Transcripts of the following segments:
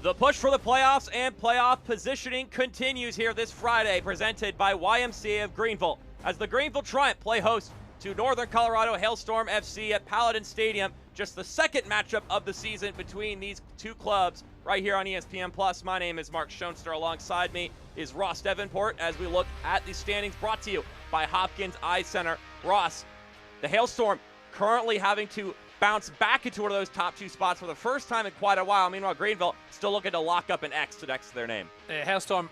The push for the playoffs and playoff positioning continues here this Friday, presented by YMCA of Greenville, as the Greenville Triumph play host to Northern Colorado Hailstorm FC at Paladin Stadium. Just the second matchup of the season between these two clubs right here on ESPN+. My name is Mark Schoenster. Alongside me is Ross Davenport as we look at the standings, brought to you by Hopkins Eye Center. Ross, the Hailstorm currently having to bounce back into one of those top two spots for the first time in quite a while. Meanwhile, Greenville still looking to lock up an X next to their name. Hailstorm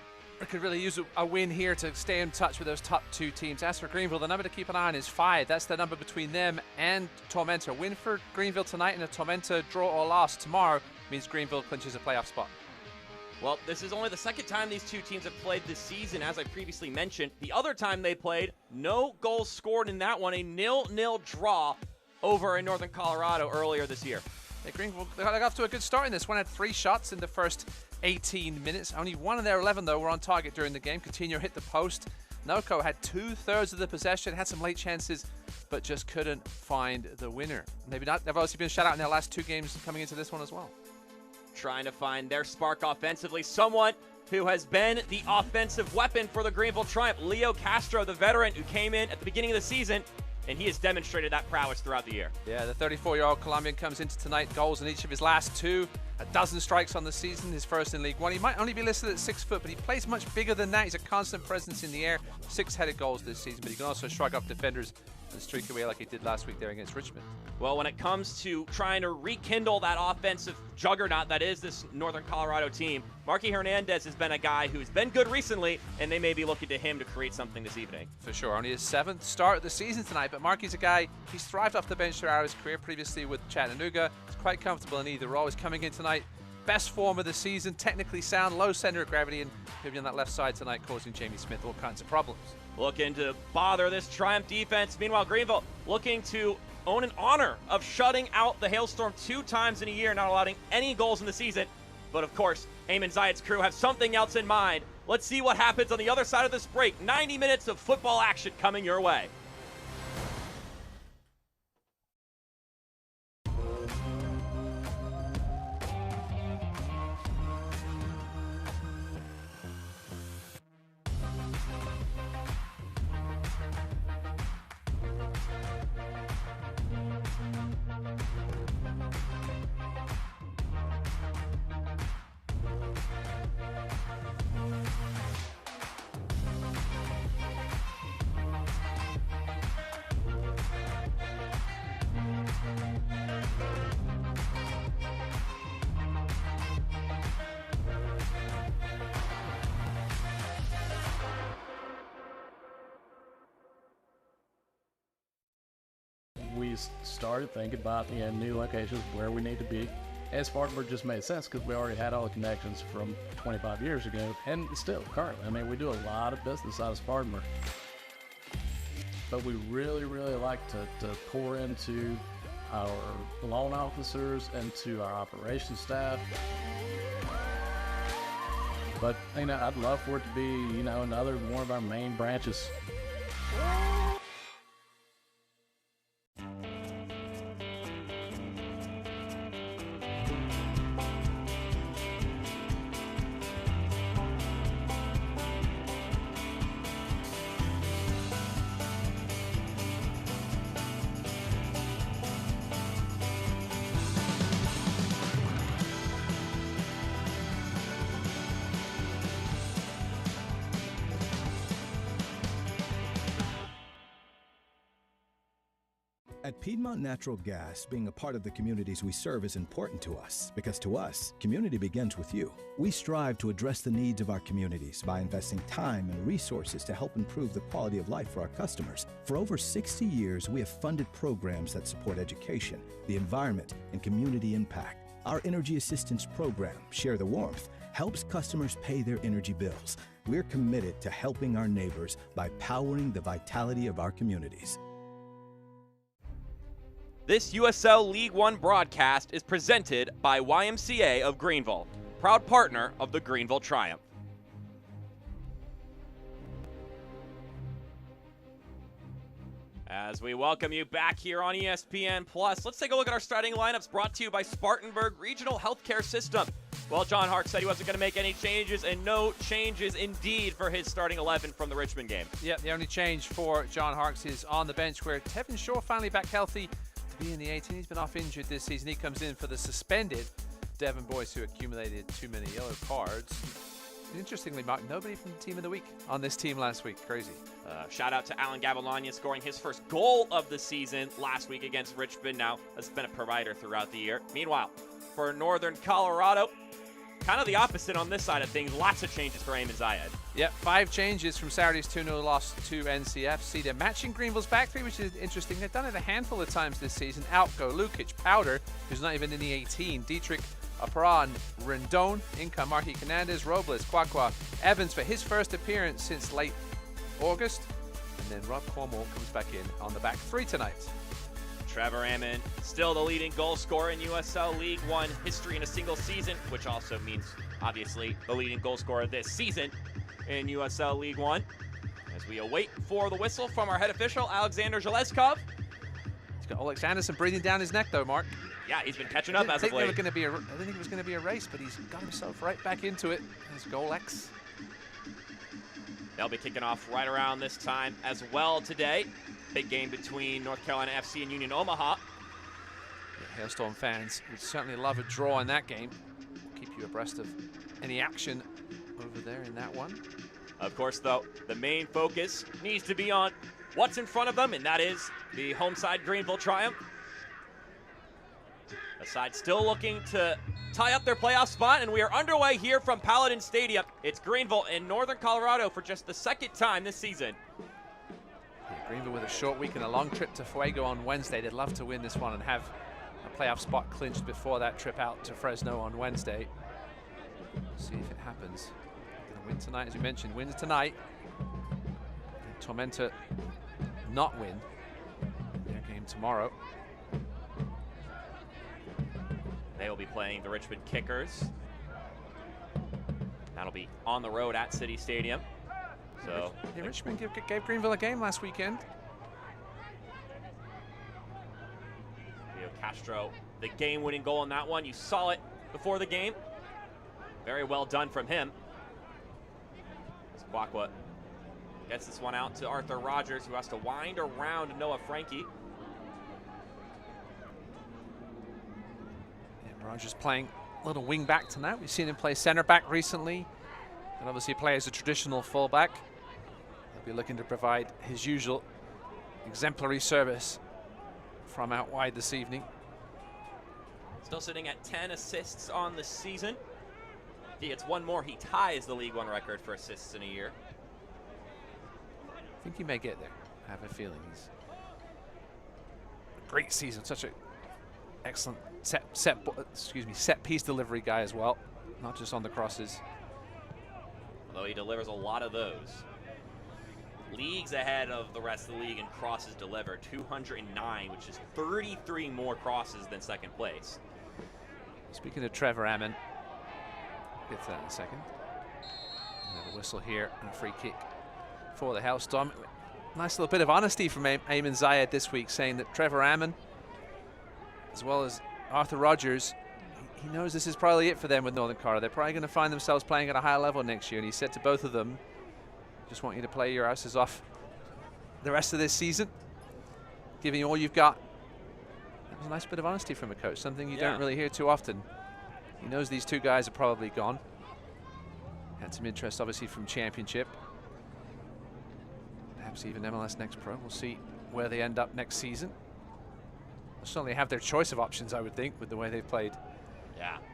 could really use a win here to stay in touch with those top two teams. As for Greenville, the number to keep an eye on is 5. That's the number between them and Tormenta. Win for Greenville tonight and a Tormenta draw or loss tomorrow means Greenville clinches a playoff spot. Well, this is only the second time these two teams have played this season, as I previously mentioned. The other time they played, no goals scored in that one, a 0-0 draw over in Northern Colorado earlier this year. Yeah, Greenville, they got off to a good start in this one. Had 3 shots in the first 18 minutes. Only 1 of their 11, though, were on target during the game. Coutinho hit the post. Noko had 2/3 of the possession, had some late chances, but just couldn't find the winner. Maybe not. They've obviously been shut out in their last 2 games coming into this one as well. Trying to find their spark offensively. Someone who has been the offensive weapon for the Greenville Triumph, Leo Castro, the veteran who came in at the beginning of the season, and he has demonstrated that prowess throughout the year. Yeah, the 34-year-old Colombian comes into tonight, goals in each of his last 2, a dozen strikes on the season, his first in League One. He might only be listed at 6 foot, but he plays much bigger than that. He's a constant presence in the air. 6 headed goals this season, but he can also shrug off defenders and streak away like he did last week there against Richmond. Well, when it comes to trying to rekindle that offensive juggernaut that is this Northern Colorado team, Marky Hernandez has been a guy who's been good recently, and they may be looking to him to create something this evening. For sure. Only his 7th start of the season tonight, but Marky's a guy, he's thrived off the bench throughout his career, previously with Chattanooga. He's quite comfortable in either role. He's coming in tonight, best form of the season, technically sound, low center of gravity, and he'll be on that left side tonight causing Jamie Smith all kinds of problems. Looking to bother this Triumph defense. Meanwhile, Greenville looking to own an honor of shutting out the Hailstorm 2 times in a year, not allowing any goals in the season. But of course, Ammon Zayat's crew have something else in mind. Let's see what happens on the other side of this break. 90 minutes of football action coming your way. We started thinking about the new locations, where we need to be. And Spartanburg just made sense because we already had all the connections from 25 years ago, and still currently. I mean, we do a lot of business out of Spartanburg. But we really, really like to pour into our loan officers and to our operations staff. But, you know, I'd love for it to be, you know, another one of our main branches. At Piedmont Natural Gas, being a part of the communities we serve is important to us, because to us, community begins with you. We strive to address the needs of our communities by investing time and resources to help improve the quality of life for our customers. For over 60 years, we have funded programs that support education, the environment, and community impact. Our Energy Assistance Program, Share the Warmth, helps customers pay their energy bills. We're committed to helping our neighbors by powering the vitality of our communities. This USL League One broadcast is presented by YMCA of Greenville, proud partner of the Greenville Triumph. As we welcome you back here on ESPN+, let's take a look at our starting lineups brought to you by Spartanburg Regional Healthcare System. Well, John Hark said he wasn't going to make any changes, and no changes indeed for his starting 11 from the Richmond game. Yeah, the only change for John Harks is on the bench, where Tevin Shaw finally back healthy to be in the 18. He's been off injured this season. He comes in for the suspended Devon Boyce, who accumulated too many yellow cards. Interestingly, Mark, nobody from the Team of the Week on this team last week. Crazy. Shout out to Alan Gavilania scoring his first goal of the season last week against Richmond. Now has been a provider throughout the year. Meanwhile, for Northern Colorado, kind of the opposite on this side of things. Lots of changes for Ammon Zayed. Yep, 5 changes from Saturday's 2-0 loss to NCFC. They're matching Greenville's back three, which is interesting. They've done it a handful of times this season. Out go Lukic, Powder, who's not even in the 18, Dietrich, Aparan, Rendon, Inca, Marky Canandez, Robles, Kwakwa, Evans for his first appearance since late August. And then Rob Cornwall comes back in on the back three tonight. Trevor Ammon, still the leading goal scorer in USL League One history in a single season, which also means, obviously, the leading goal scorer this season in USL League One. As we await for the whistle from our head official, Alexander Zhelezkov. He's got Alex Anderson breathing down his neck, though, Mark. Yeah, he's been catching up as of late. I didn't think it was going to be a race, but he's got himself right back into it. His goal X. They'll be kicking off right around this time as well today. Big game between North Carolina FC and Union Omaha. Yeah, Hailstorm fans would certainly love a draw in that game. We'll keep you abreast of any action over there in that one. Of course, though, the main focus needs to be on what's in front of them, and that is the home side Greenville triumph. The side still looking to tie up their playoff spot, and we are underway here from Paladin Stadium. It's Greenville in Northern Colorado for just the second time this season. Yeah, Greenville with a short week and a long trip to Fuego on Wednesday. They'd love to win this one and have a playoff spot clinched before that trip out to Fresno on Wednesday. See if it happens. Gonna win tonight, as you mentioned. Wins tonight. Tormenta not win their game tomorrow. They will be playing the Richmond Kickers. That'll be on the road at City Stadium. So yeah, Richmond gave Greenville a game last weekend. Leo Castro, the game-winning goal in that one. You saw it before the game. Very well done from him. Kwakwa gets this one out to Arthur Rogers, who has to wind around Noah Frankie. Rogers playing a little wing back tonight. We've seen him play center back recently, and obviously play as a traditional fullback. He'll be looking to provide his usual exemplary service from out wide this evening. Still sitting at 10 assists on the season. If he gets one more, he ties the League One record for assists in a year. I think he may get there. I have a feeling he's a great season, such an excellent set piece delivery guy as well, not just on the crosses. Although he delivers a lot of those. Leagues ahead of the rest of the league in crosses delivered, 209, which is 33 more crosses than second place. Speaking of Trevor Ammon, get to that in a second. Another whistle here and a free kick for the Hailstorm. Nice little bit of honesty from Ammon Zayed this week, saying that Trevor Ammon, as well as Arthur Rogers, he knows this is probably it for them with Northern Colorado. They're probably going to find themselves playing at a higher level next year. And he said to both of them, just want you to play your asses off the rest of this season, giving you all you've got. That was a nice bit of honesty from a coach, something you don't really hear too often. He knows these two guys are probably gone. Had some interest, obviously, from Championship. Perhaps even MLS Next Pro. We'll see where they end up next season. They'll certainly have their choice of options, I would think, with the way they've played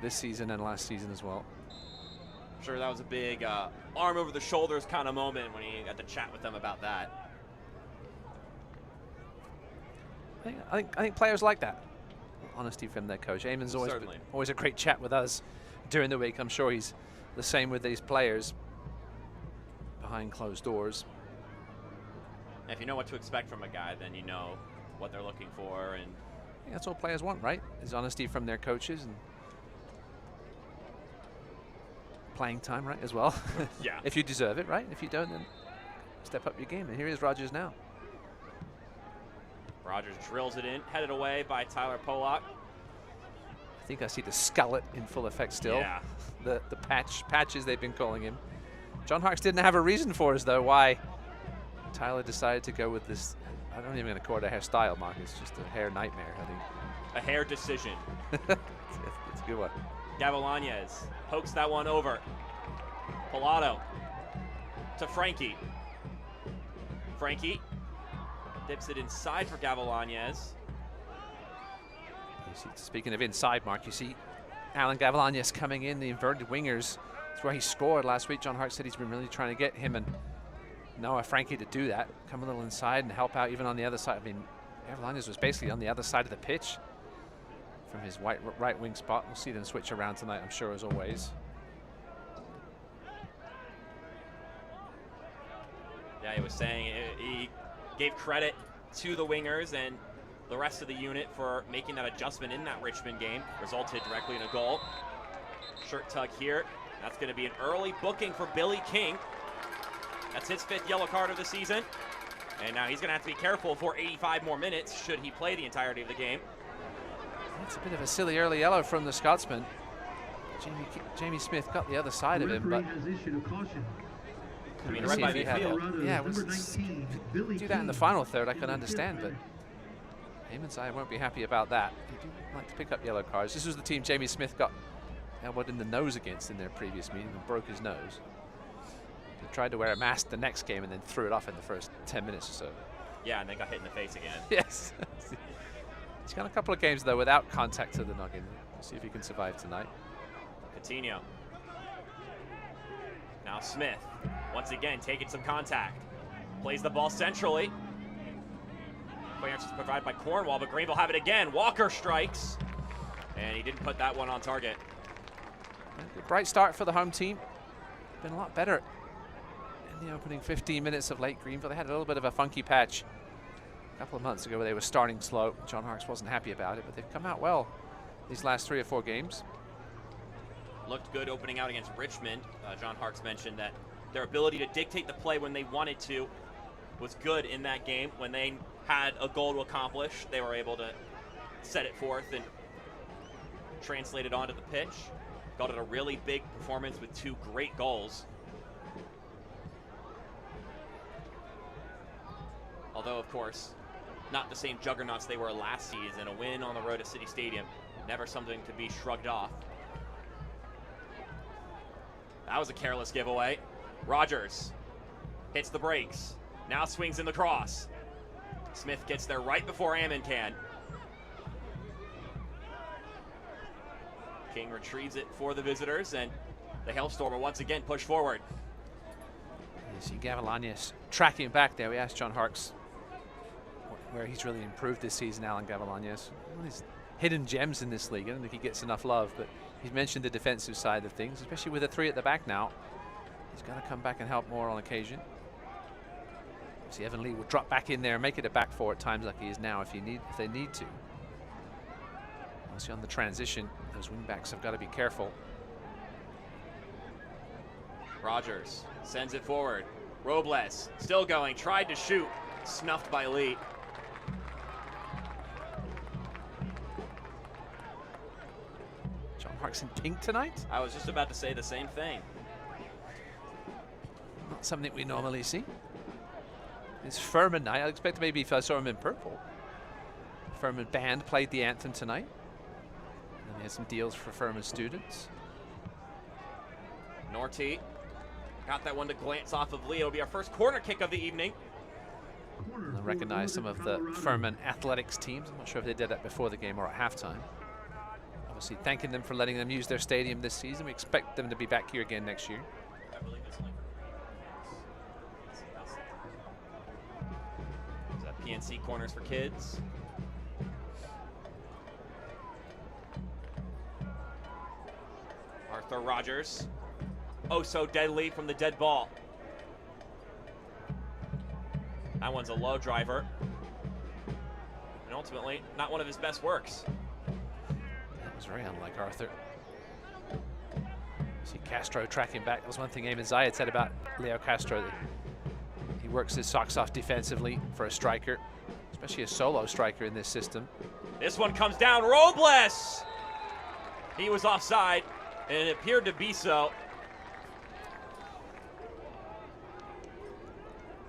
this season and last season as well. I'm sure that was a big arm over the shoulders kind of moment when he got to chat with them about that. I think players like that. Honesty from their coach. Ammon's always a great chat with us during the week. I'm sure he's the same with these players behind closed doors. If you know what to expect from a guy, then you know what they're looking for, and I think that's all players want, right? Is honesty from their coaches and playing time, right, as well. Yeah. If you deserve it, right? If you don't, then step up your game. And here is Rogers now. Rogers drills it in, headed away by Tyler Polak. think I see the skullet in full effect still. Yeah. The patches they've been calling him. John Harkes didn't have a reason for us though why Tyler decided to go with this. I don't even call it a hairstyle, Mark. It's just a hair nightmare, I think. A hair decision. It's a good one. Gavilanes pokes that one over. Pilato to Frankie. Frankie dips it inside for Gavilanes. Speaking of inside, Mark, you see Alan Gavilanes coming in, the inverted wingers. It's where he scored last week. John Harkes said he's been really trying to get him and Noah Frankie to do that. Come a little inside and help out even on the other side. I mean, Gavilanes was basically on the other side of the pitch from his right wing spot. We'll see them switch around tonight, I'm sure, as always. Yeah, he was saying he gave credit to the wingers and the rest of the unit for making that adjustment in that Richmond game. Resulted directly in a goal. Shirt tug here. That's going to be an early booking for Billy King. That's his 5th yellow card of the season. And now he's going to have to be careful for 85 more minutes should he play the entirety of the game. It's a bit of a silly early yellow from the Scotsman. Jamie Smith got the other side of him, but I mean, right by midfield. Yeah, do that in the final third, I can understand, but Ammon's side won't be happy about that. They do like to pick up yellow cards. This was the team Jamie Smith got elbowed in the nose against in their previous meeting and broke his nose. He tried to wear a mask the next game and then threw it off in the first 10 minutes or so. Yeah, and they got hit in the face again. Yes. He's got a couple of games, though, without contact to the noggin. We'll see if he can survive tonight. Coutinho. Now Smith, once again, taking some contact. Plays the ball centrally. Clearance is provided by Cornwall, but Greenville have it again. Walker strikes, and he didn't put that one on target. Good bright start for the home team. Been a lot better in the opening 15 minutes of late Greenville. They had a little bit of a funky patch a couple of months ago where they were starting slow. John Harkes wasn't happy about it, but they've come out well these last 3 or 4 games. Looked good opening out against Richmond. John Harkes mentioned that their ability to dictate the play when they wanted to was good in that game. When they had a goal to accomplish, they were able to set it forth and translate it onto the pitch. Got it a really big performance with 2 great goals. Although, of course, not the same juggernauts they were last season. A win on the road at City Stadium, never something to be shrugged off. That was a careless giveaway. Rogers hits the brakes. Now swings in the cross. Smith gets there right before Ammon can. King retrieves it for the visitors, and the Hailstorm will once again push forward. You see Gavilanes tracking back there. We asked John Harkes where he's really improved this season, Alan Gavilanes. One of these hidden gems in this league. I don't think he gets enough love, but he's mentioned the defensive side of things, especially with the 3 at the back now. He's got to come back and help more on occasion. See, Evan Lee will drop back in there and make it a back 4 at times like he is now if they need to. Obviously on the transition, those wing backs have got to be careful. Rogers sends it forward. Robles still going, tried to shoot, snuffed by Lee. John Harkes in pink tonight? I was just about to say the same thing. Not something we normally see. It's Furman night. I expect maybe if I saw him in purple. Furman band played the anthem tonight. And they had some deals for Furman students. Norty got that one to glance off of Lee. It'll be our first corner kick of the evening. I recognize some of the Furman athletics teams. I'm not sure if they did that before the game or at halftime. Obviously thanking them for letting them use their stadium this season. We expect them to be back here again next year. I believe it's like PNC corners for kids. Arthur Rogers. Oh, so deadly from the dead ball. That one's a low driver. And ultimately, not one of his best works. That was very unlike Arthur. See Castro tracking back. That was one thing Eamon Zayed said about Leo Castro. That he works his socks off defensively for a striker, especially a solo striker in this system. This one comes down. Robles He was offside, and it appeared to be so.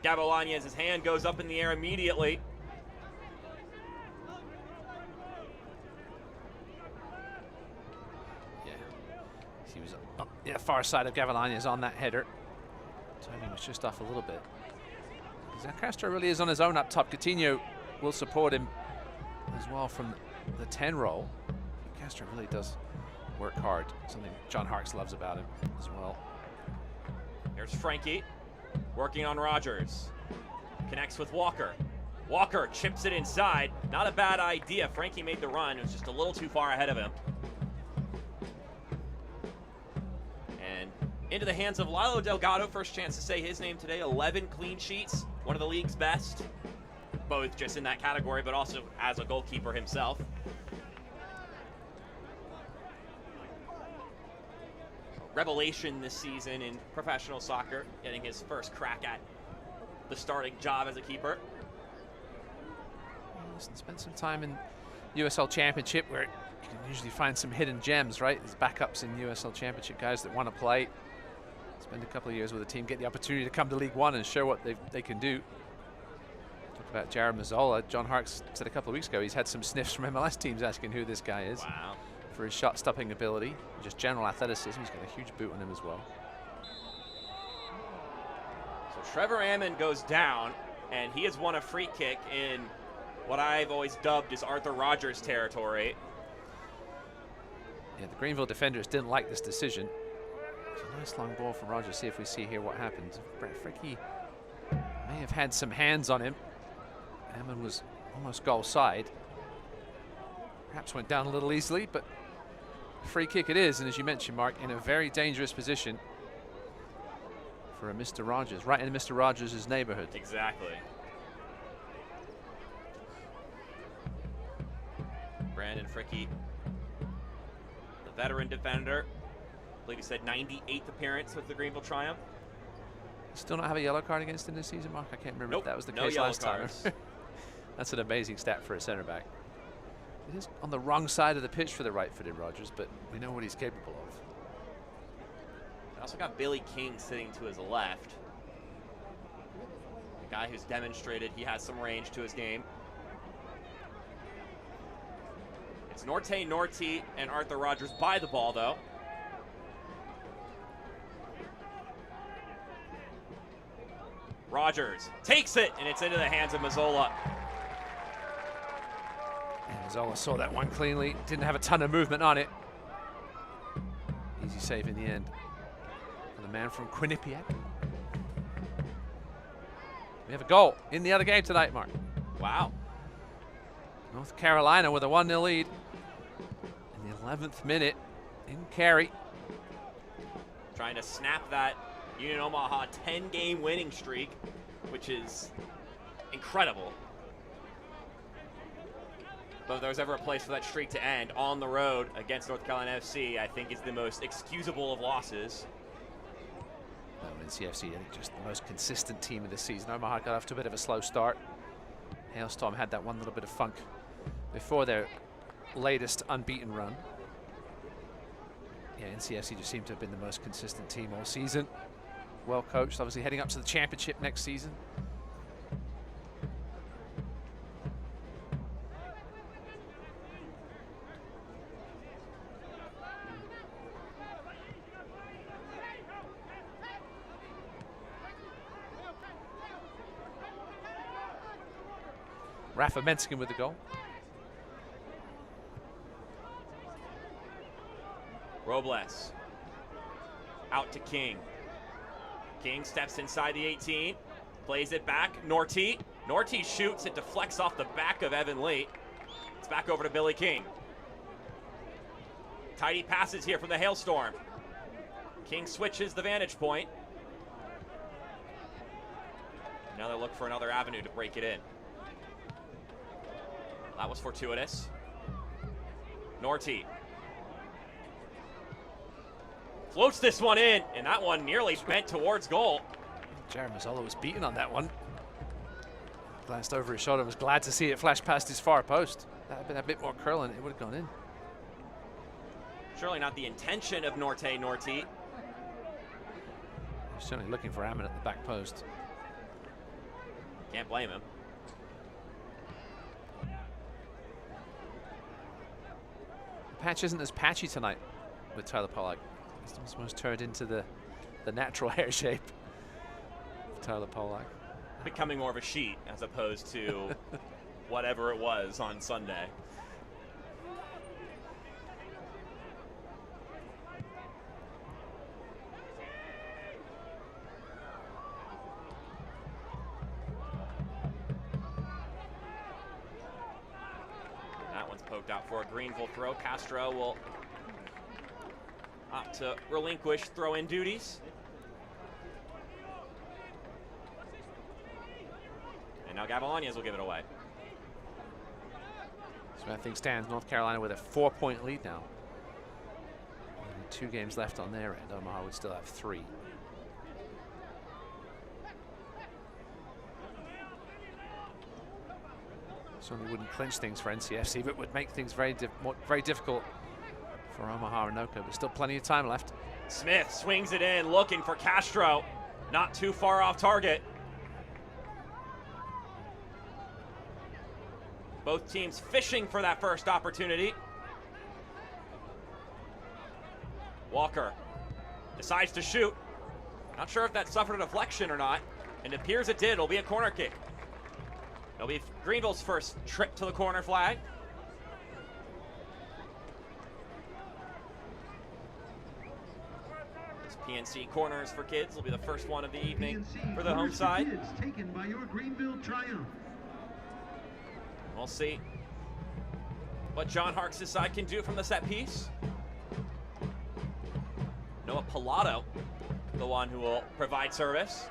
Gavilanes' hand goes up in the air immediately. Yeah, he was up the far side of Gavilanes on that header. Timing was just off a little bit. Castro really is on his own up top. Coutinho will support him as well from the 10 role. Castro really does work hard, something John Harkes loves about him as well. Here's Frankie working on Rogers. Connects with Walker. Walker chips it inside. Not a bad idea. Frankie made the run. It was just a little too far ahead of him. And into the hands of Lilo Delgado. First chance to say his name today. 11 clean sheets. One of the league's best. Both just in that category, but also as a goalkeeper himself. Revelation this season in professional soccer, getting his first crack at the starting job as a keeper. Spent some time in USL Championship where you can usually find some hidden gems, right? There's backups in USL Championship, guys that want to play. Spend a couple of years with the team, get the opportunity to come to League One and show what they can do. Talk about Jared Mazzola. John Harkes said a couple of weeks ago he's had some sniffs from MLS teams asking who this guy is. Wow. For his shot-stopping ability, just general athleticism. He's got a huge boot on him as well. So Trevor Ammon goes down, and he has won a free kick in what I've always dubbed as Arthur Rogers territory. Yeah, the Greenville defenders didn't like this decision. It's a nice long ball from Rogers. See if we see here what happens. Brett Fricke may have had some hands on him. Ammon was almost goal side. Perhaps went down a little easily, but free kick it is, and as you mentioned, Mark, in a very dangerous position for a Mr. Rogers, right in Mr. Rogers' neighborhood. Exactly. Brandon Fricke, the veteran defender. I believe he said 98th appearance with the Greenville Triumph. Still not have a yellow card against him this season, Mark? I can't remember Nope, if that was the no case yellow last time. cards. That's an amazing stat for a center back. It is on the wrong side of the pitch for the right-footed Rogers, but we know what he's capable of. I also got Billy King sitting to his left. A guy who's demonstrated he has some range to his game. It's Norte Norti and Arthur Rogers by the ball, though. Rogers takes it, and it's into the hands of Mazzola. And Mazzola saw that one cleanly. Didn't have a ton of movement on it. Easy save in the end. And the man from Quinnipiac. We have a goal in the other game tonight, Mark. Wow. North Carolina with a 1-0 lead in the 11th minute in Cary. Trying to snap that Union Omaha 10-game winning streak, which is incredible. But if there's ever a place for that streak to end, on the road against North Carolina FC, I think is the most excusable of losses. Well, NCFC, I think, just the most consistent team of the season. Omaha got off to a bit of a slow start. Hailstorm had that one little bit of funk before their latest unbeaten run. Yeah, NCFC just seemed to have been the most consistent team all season. Well coached, obviously heading up to the championship next season. Rafa Menskin with the goal. Robles out to King. King steps inside the 18, plays it back. Norty shoots, it deflects off the back of Evan Lee. It's back over to Billy King. Tidy passes here from the Hailstorm. King switches the vantage point. Now they look for another avenue to break it in. That was fortuitous. Norty floats this one in, and that one nearly bent towards goal. Jared Mazzola was beaten on that one. Glanced over his shoulder, was glad to see it flash past his far post. That had been a bit more curling, it would have gone in. Surely not the intention of Norte Norti. Certainly looking for Ammon at the back post. Can't blame him. The patch isn't as patchy tonight with Tyler Pollack. It's almost turned into the natural hair shape of Tyler Pollack. Becoming more of a sheet as opposed to whatever it was on Sunday. Poked out for a Greenville throw. Castro will opt to relinquish throw-in duties. And now Gavilanes will give it away. So that thing stands. North Carolina with a 4-point lead now. Only 2 games left on their end. Omaha would still have 3. Certainly wouldn't clinch things for NCFC, but would make things very difficult for Omaha and Anoka. But still plenty of time left. Smith swings it in, looking for Castro. Not too far off target. Both teams fishing for that first opportunity. Walker decides to shoot. Not sure if that suffered a deflection or not, and it appears it did. It'll be a corner kick. It'll be Greenville's first trip to the corner flag. This PNC corners for kids will be the first one of the evening for the home side. Kids, taken by your Greenville Triumph. We'll see what John Harkes' side can do from the set piece. Noah Pilato, the one who will provide service.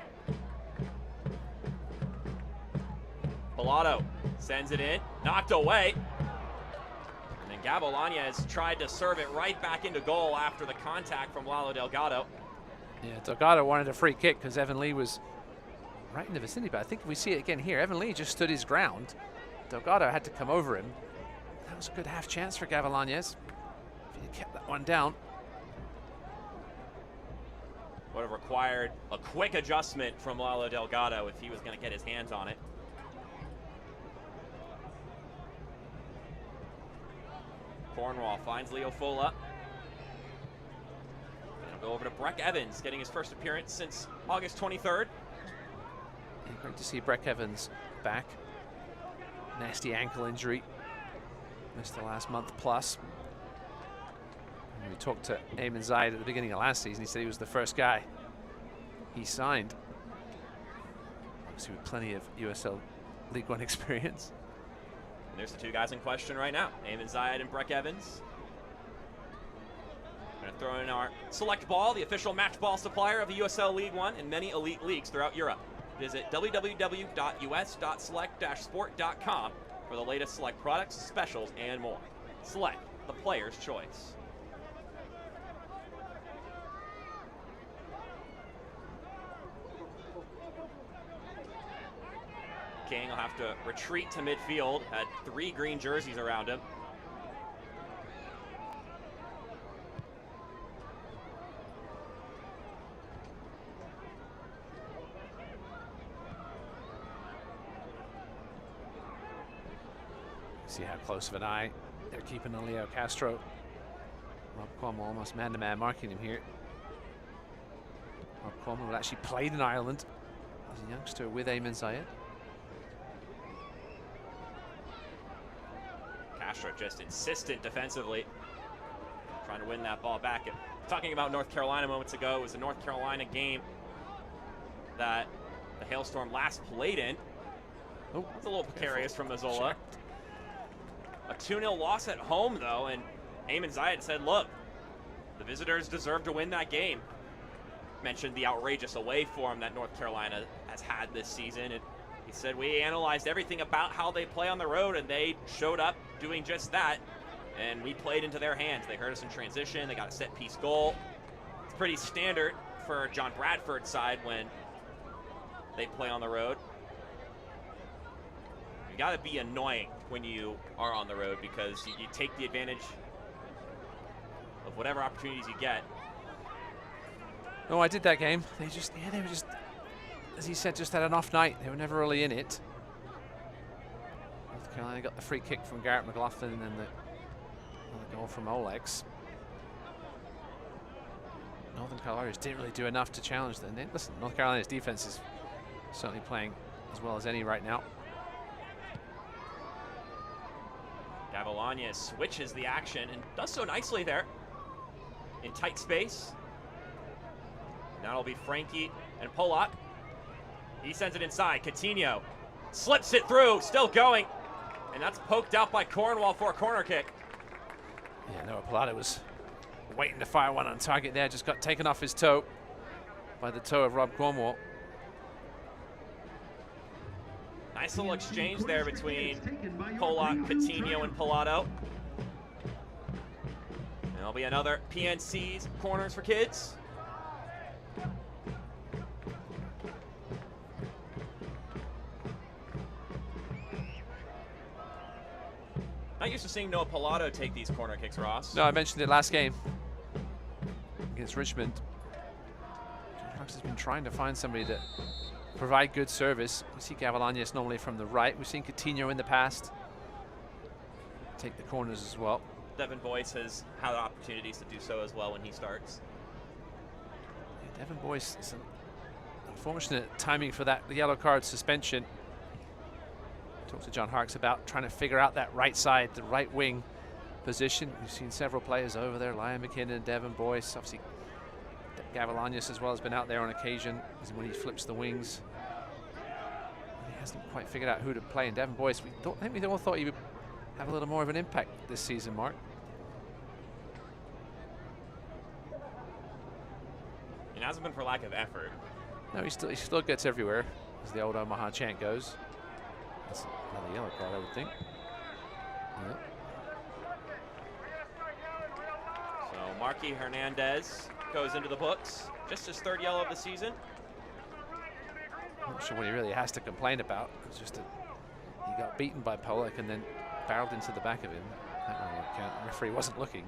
Pilato sends it in, knocked away. And then Gavilanes tried to serve it right back into goal after the contact from Lalo Delgado. Yeah, Delgado wanted a free kick because Evan Lee was right in the vicinity, but I think we see it again here. Evan Lee just stood his ground. Delgado had to come over him. That was a good half chance for Gavilanes. If he kept that one down. Would have required a quick adjustment from Lalo Delgado if he was going to get his hands on it. Cornwall finds Leo Fola. And it'll go over to Breck Evans, getting his first appearance since August 23rd. Yeah, great to see Breck Evans back. Nasty ankle injury. Missed the last month plus. And we talked to Ammon Zayed at the beginning of last season. He said he was the first guy he signed. Obviously with plenty of USL League One experience. And there's the 2 guys in question right now, Ammon Zayed and Breck Evans. We're gonna throw in our Select Ball, the official match ball supplier of the USL League One and many elite leagues throughout Europe. Visit www.us.select-sport.com for the latest Select products, specials, and more. Select, the player's choice. King will have to retreat to midfield, had 3 green jerseys around him. See how close of an eye they're keeping on Leo Castro. Rob Cromwell almost man-to-man marking him here. Rob Cromwell actually played in Ireland as a youngster with Ammon Zayed. Castro just insistent defensively, trying to win that ball back. Talking about North Carolina moments ago, it was a North Carolina game that the Hailstorm last played in. Oh, that's a little precarious from Mazzola. A 2-0 loss at home, though, and Ammon Zayed said, look, the visitors deserve to win that game. Mentioned the outrageous away form that North Carolina has had this season, and he said, we analyzed everything about how they play on the road, and they showed up doing just that, and we played into their hands. They hurt us in transition. They got a set-piece goal. It's pretty standard for John Bradford's side when they play on the road. You got to be annoying when you are on the road because you take the advantage of whatever opportunities you get. No, I did that game. They were just, as he said, just had an off night. They were never really in it. North Carolina got the free kick from Garrett McLaughlin and then the goal from Olex. Northern Colorado didn't really do enough to challenge them. Listen, North Carolina's defense is certainly playing as well as any right now. Gavilanes switches the action and does so nicely there in tight space. Now it'll be Frankie and Polak. He sends it inside. Coutinho slips it through, still going. And that's poked out by Cornwall for a corner kick. Yeah, Noah Pilata was waiting to fire one on target there. Just got taken off his toe by the toe of Rob Cornwall. Nice little exchange there between Polak, Coutinho, and Pilato. And there'll be another PNC's corners for kids. Not used to seeing Noah Pilato take these corner kicks, Ross. No, I mentioned it last game against Richmond. John Harkes has been trying to find somebody to provide good service. We see Gavilanes normally from the right. We've seen Coutinho in the past take the corners as well. Devin Boyce has had opportunities to do so as well when he starts. Yeah, Devin Boyce is an unfortunate timing for that yellow card suspension. Talked to John Harkes about trying to figure out that right side, the right wing position. We've seen several players over there, Liam McKinnon, Devin Boyce. Obviously, Gavilanes as well has been out there on occasion when he flips the wings. He hasn't quite figured out who to play. And Devin Boyce, I think we all thought he would have a little more of an impact this season, Mark. It hasn't been for lack of effort. No, he still gets everywhere, as the old Omaha chant goes. That's another yellow card, I would think. Yep. So Marky Hernandez goes into the books. Just his third yellow of the season. I'm not sure what he really has to complain about. It's just that he got beaten by Polak and then barreled into the back of him. That one won't count. The referee wasn't looking.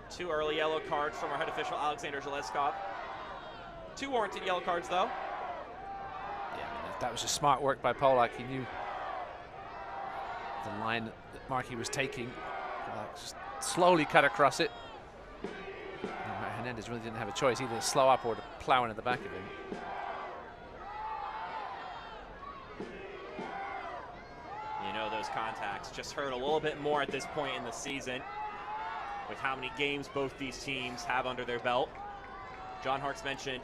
2 early yellow cards from our head official, Alexander Zaleskov. 2 warranted yellow cards, though. Yeah, I mean, that was just smart work by Polak. He knew the line that Markey was taking. Polak just slowly cut across it. And Hernandez really didn't have a choice, either to slow up or to plow into the back of him. You know, those contacts just hurt a little bit more at this point in the season with how many games both these teams have under their belt. John Harkes mentioned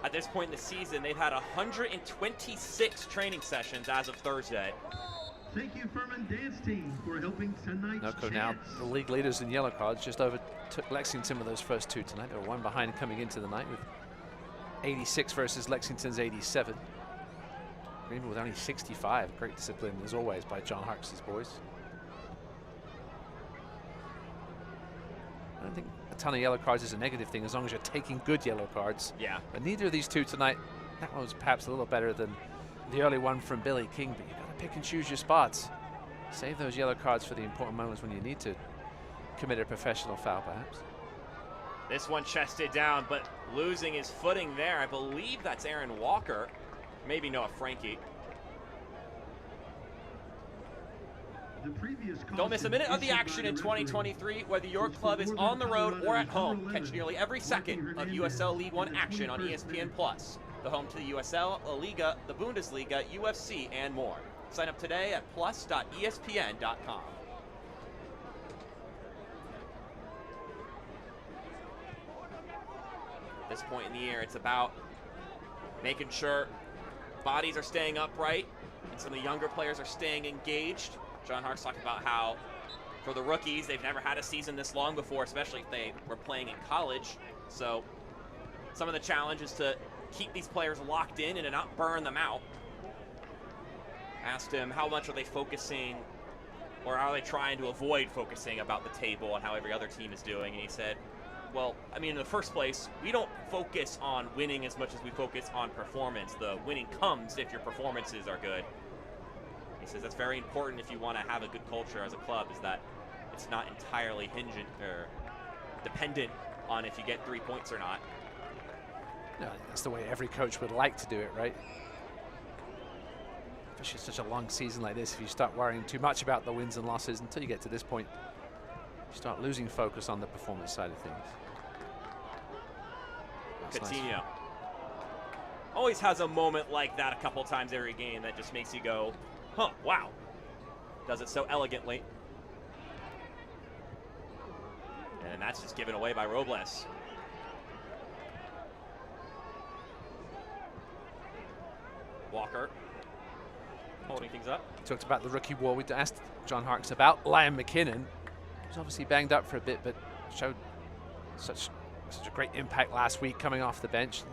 at this point in the season, they've had 126 training sessions as of Thursday. Thank you, Furman Dance Team, for helping tonight's Noco now the league leaders in yellow cards, just overtook Lexington with those first 2 tonight. They were 1 behind coming into the night with 86 versus Lexington's 87. Greenville with only 65. Great discipline, as always, by John Harkes' boys. I don't think a ton of yellow cards is a negative thing as long as you're taking good yellow cards. Yeah. But neither of these 2 tonight, that one was perhaps a little better than the early one from Billy King, but you've got to pick and choose your spots. Save those yellow cards for the important moments when you need to commit a professional foul, perhaps. This one chested down, but losing his footing there. I believe that's Aaron Walker. Maybe Noah Frankie. Don't miss a minute of the action in 2023, whether your club is on the road or at home. Catch nearly every second of USL League One action on ESPN+, the home to the USL, La Liga, the Bundesliga, UFC, and more. Sign up today at plus.espn.com. At this point in the year, it's about making sure bodies are staying upright and some of the younger players are staying engaged. John Harkes talked about how for the rookies, they've never had a season this long before, especially if they were playing in college. So some of the challenge is to keep these players locked in and to not burn them out. Asked him how much are they focusing or are they trying to avoid focusing about the table and how every other team is doing, and he said, well, I mean, in the first place, we don't focus on winning as much as we focus on performance. The winning comes if your performances are good. He says that's very important if you want to have a good culture as a club, is that it's not entirely hingent or dependent on if you get 3 points or not. No, that's the way every coach would like to do it, right? Especially such a long season like this, if you start worrying too much about the wins and losses until you get to this point, you start losing focus on the performance side of things. Coutinho. Nice. Always has a moment like that a couple times every game that just makes you go, huh, wow. Does it so elegantly. And that's just given away by Robles. Walker holding things up. Talked about the rookie wall. We asked John Harkes about Liam McKinnon. He's obviously banged up for a bit, but showed such a great impact last week coming off the bench.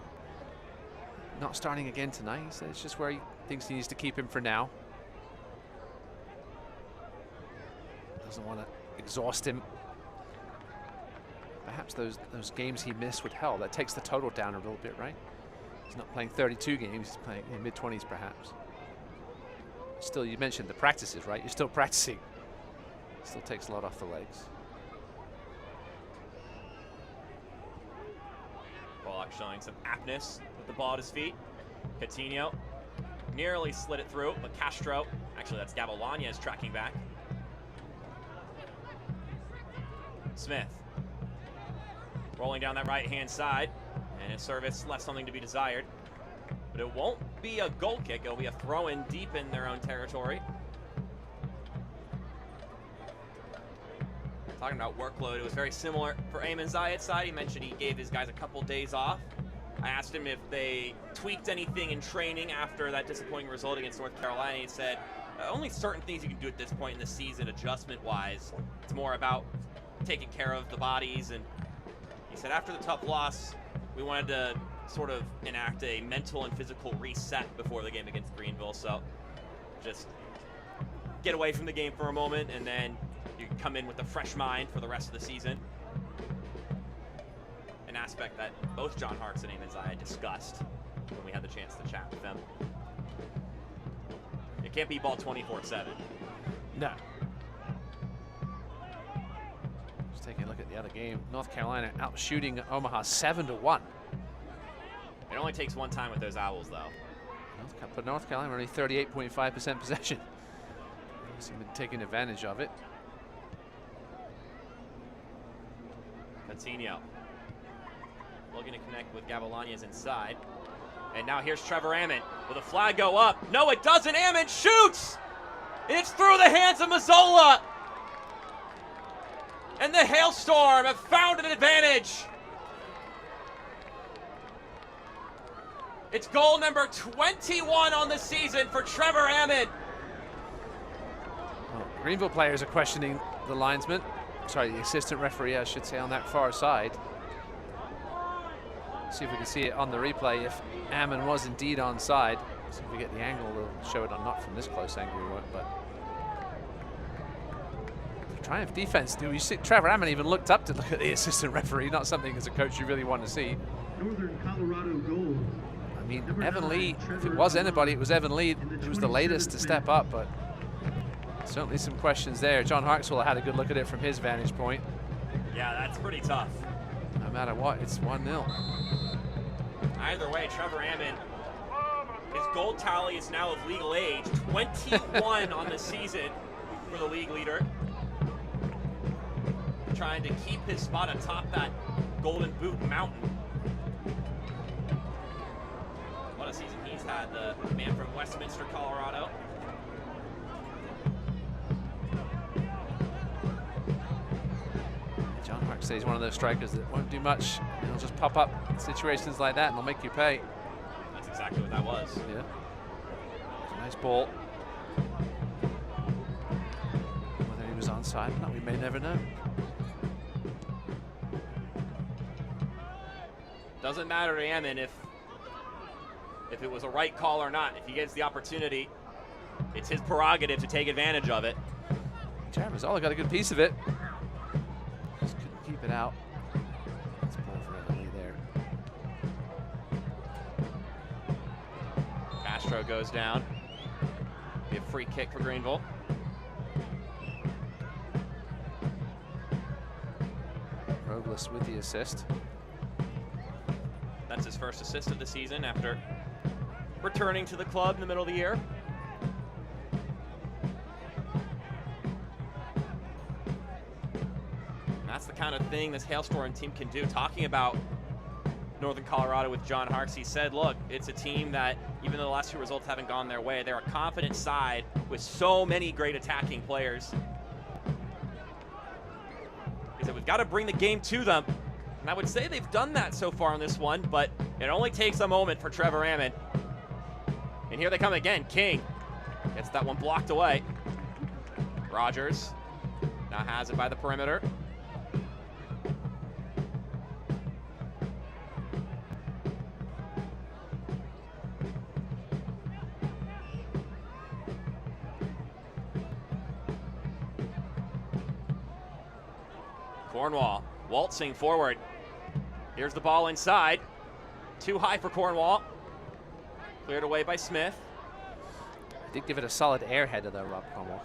Not starting again tonight. He said it's just where he thinks he needs to keep him for now. Doesn't want to exhaust him. Perhaps those games he missed would help. That takes the total down a little bit, right? He's not playing 32 games. He's playing in mid-20s, perhaps. Still, you mentioned the practices, right? You're still practicing. Still takes a lot off the legs. Pollock showing some aptness with the ball at his feet. Coutinho nearly slid it through, but Castro, actually that's Gavilanes tracking back. Smith rolling down that right-hand side, and his service left something to be desired. But it won't be a goal kick, it'll be a throw-in deep in their own territory. Talking about workload, it was very similar for Ammon Zayed's side. He mentioned he gave his guys a couple days off. I asked him if they tweaked anything in training after that disappointing result against North Carolina. He said, only certain things you can do at this point in the season adjustment-wise. It's more about taking care of the bodies. And he said after the tough loss, we wanted to sort of enact a mental and physical reset before the game against Greenville. So just get away from the game for a moment, and then you can come in with a fresh mind for the rest of the season. An aspect that both John Harkes and Ammon Zayed discussed when we had the chance to chat with them. You can't be ball 24/7. No. Just taking a look at the other game. North Carolina out shooting Omaha 7-1. It only takes one time with those Owls, though. But North Carolina only 38.5% possession. Obviously been taking advantage of it. Coutinho looking to connect with Gavilanes inside. And now here's Trevor Ammon. Will the flag go up? No, it doesn't. Ammon shoots! It's through the hands of Mazzola. And the Hailstorm have found an advantage. It's goal number 21 on the season for Trevor Ammon. Well, Greenville players are questioning the linesman. Sorry, the assistant referee, I should say, on that far side. See if we can see it on the replay if Ammon was indeed onside. See if we get the angle, we'll show it on, not from this close angle we won't, but the Triumph defense, do you see Trevor Ammon even looked up to look at the assistant referee, not something as a coach you really want to see. Northern Colorado goal. I mean, Evan Lee, if it was anybody, it was Evan Lee, who was the latest to step up, but certainly some questions there. John Harkswell had a good look at it from his vantage point. Yeah, that's pretty tough. No matter what, it's 1-0. Either way, Trevor Ammon, his goal tally is now of legal age, 21 on the season for the league leader. Trying to keep his spot atop that Golden Boot mountain. What a season he's had, the man from Westminster, Colorado. John Harkes says he's one of those strikers that won't do much. He'll just pop up in situations like that and they'll make you pay. That's exactly what that was. Yeah. Nice ball. Whether he was onside or not, we may never know. Doesn't matter to Ammon if it was a right call or not. If he gets the opportunity, it's his prerogative to take advantage of it. Jared Mazzola got a good piece of it. Just couldn't keep it out. Let's pull for Evan Lee there. Castro goes down. Be a free kick for Greenville. Douglas with the assist. That's his first assist of the season after returning to the club in the middle of the year. And that's the kind of thing this Hailstorm team can do. Talking about Northern Colorado with John Harkes, he said, look, it's a team that, even though the last two results haven't gone their way, they're a confident side with so many great attacking players. He said, we've got to bring the game to them. And I would say they've done that so far in this one, but it only takes a moment for Trevor Ammon. And here they come again. King gets that one blocked away. Rogers now has it by the perimeter. Cornwall waltzing forward. Here's the ball inside. Too high for Cornwall. Cleared away by Smith. Did give it a solid airheader though, Rob Cornwall.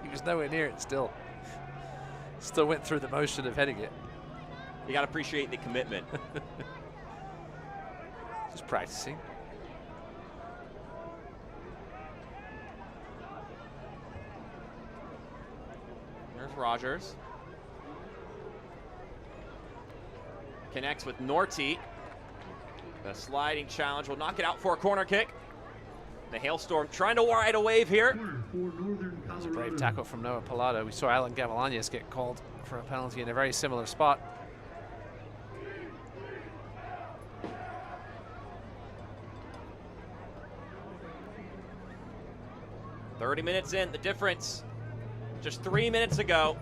He was nowhere near it still. Still went through the motion of heading it. You got to appreciate the commitment. Just practicing. There's Rogers. Connects with Norty. The sliding challenge will knock it out for a corner kick. The Hailstorm trying to ride a wave here. That was a brave tackle from Noah Pilato. We saw Alan Gavilanes get called for a penalty in a very similar spot. "30 minutes in, the difference. Just 3 minutes ago,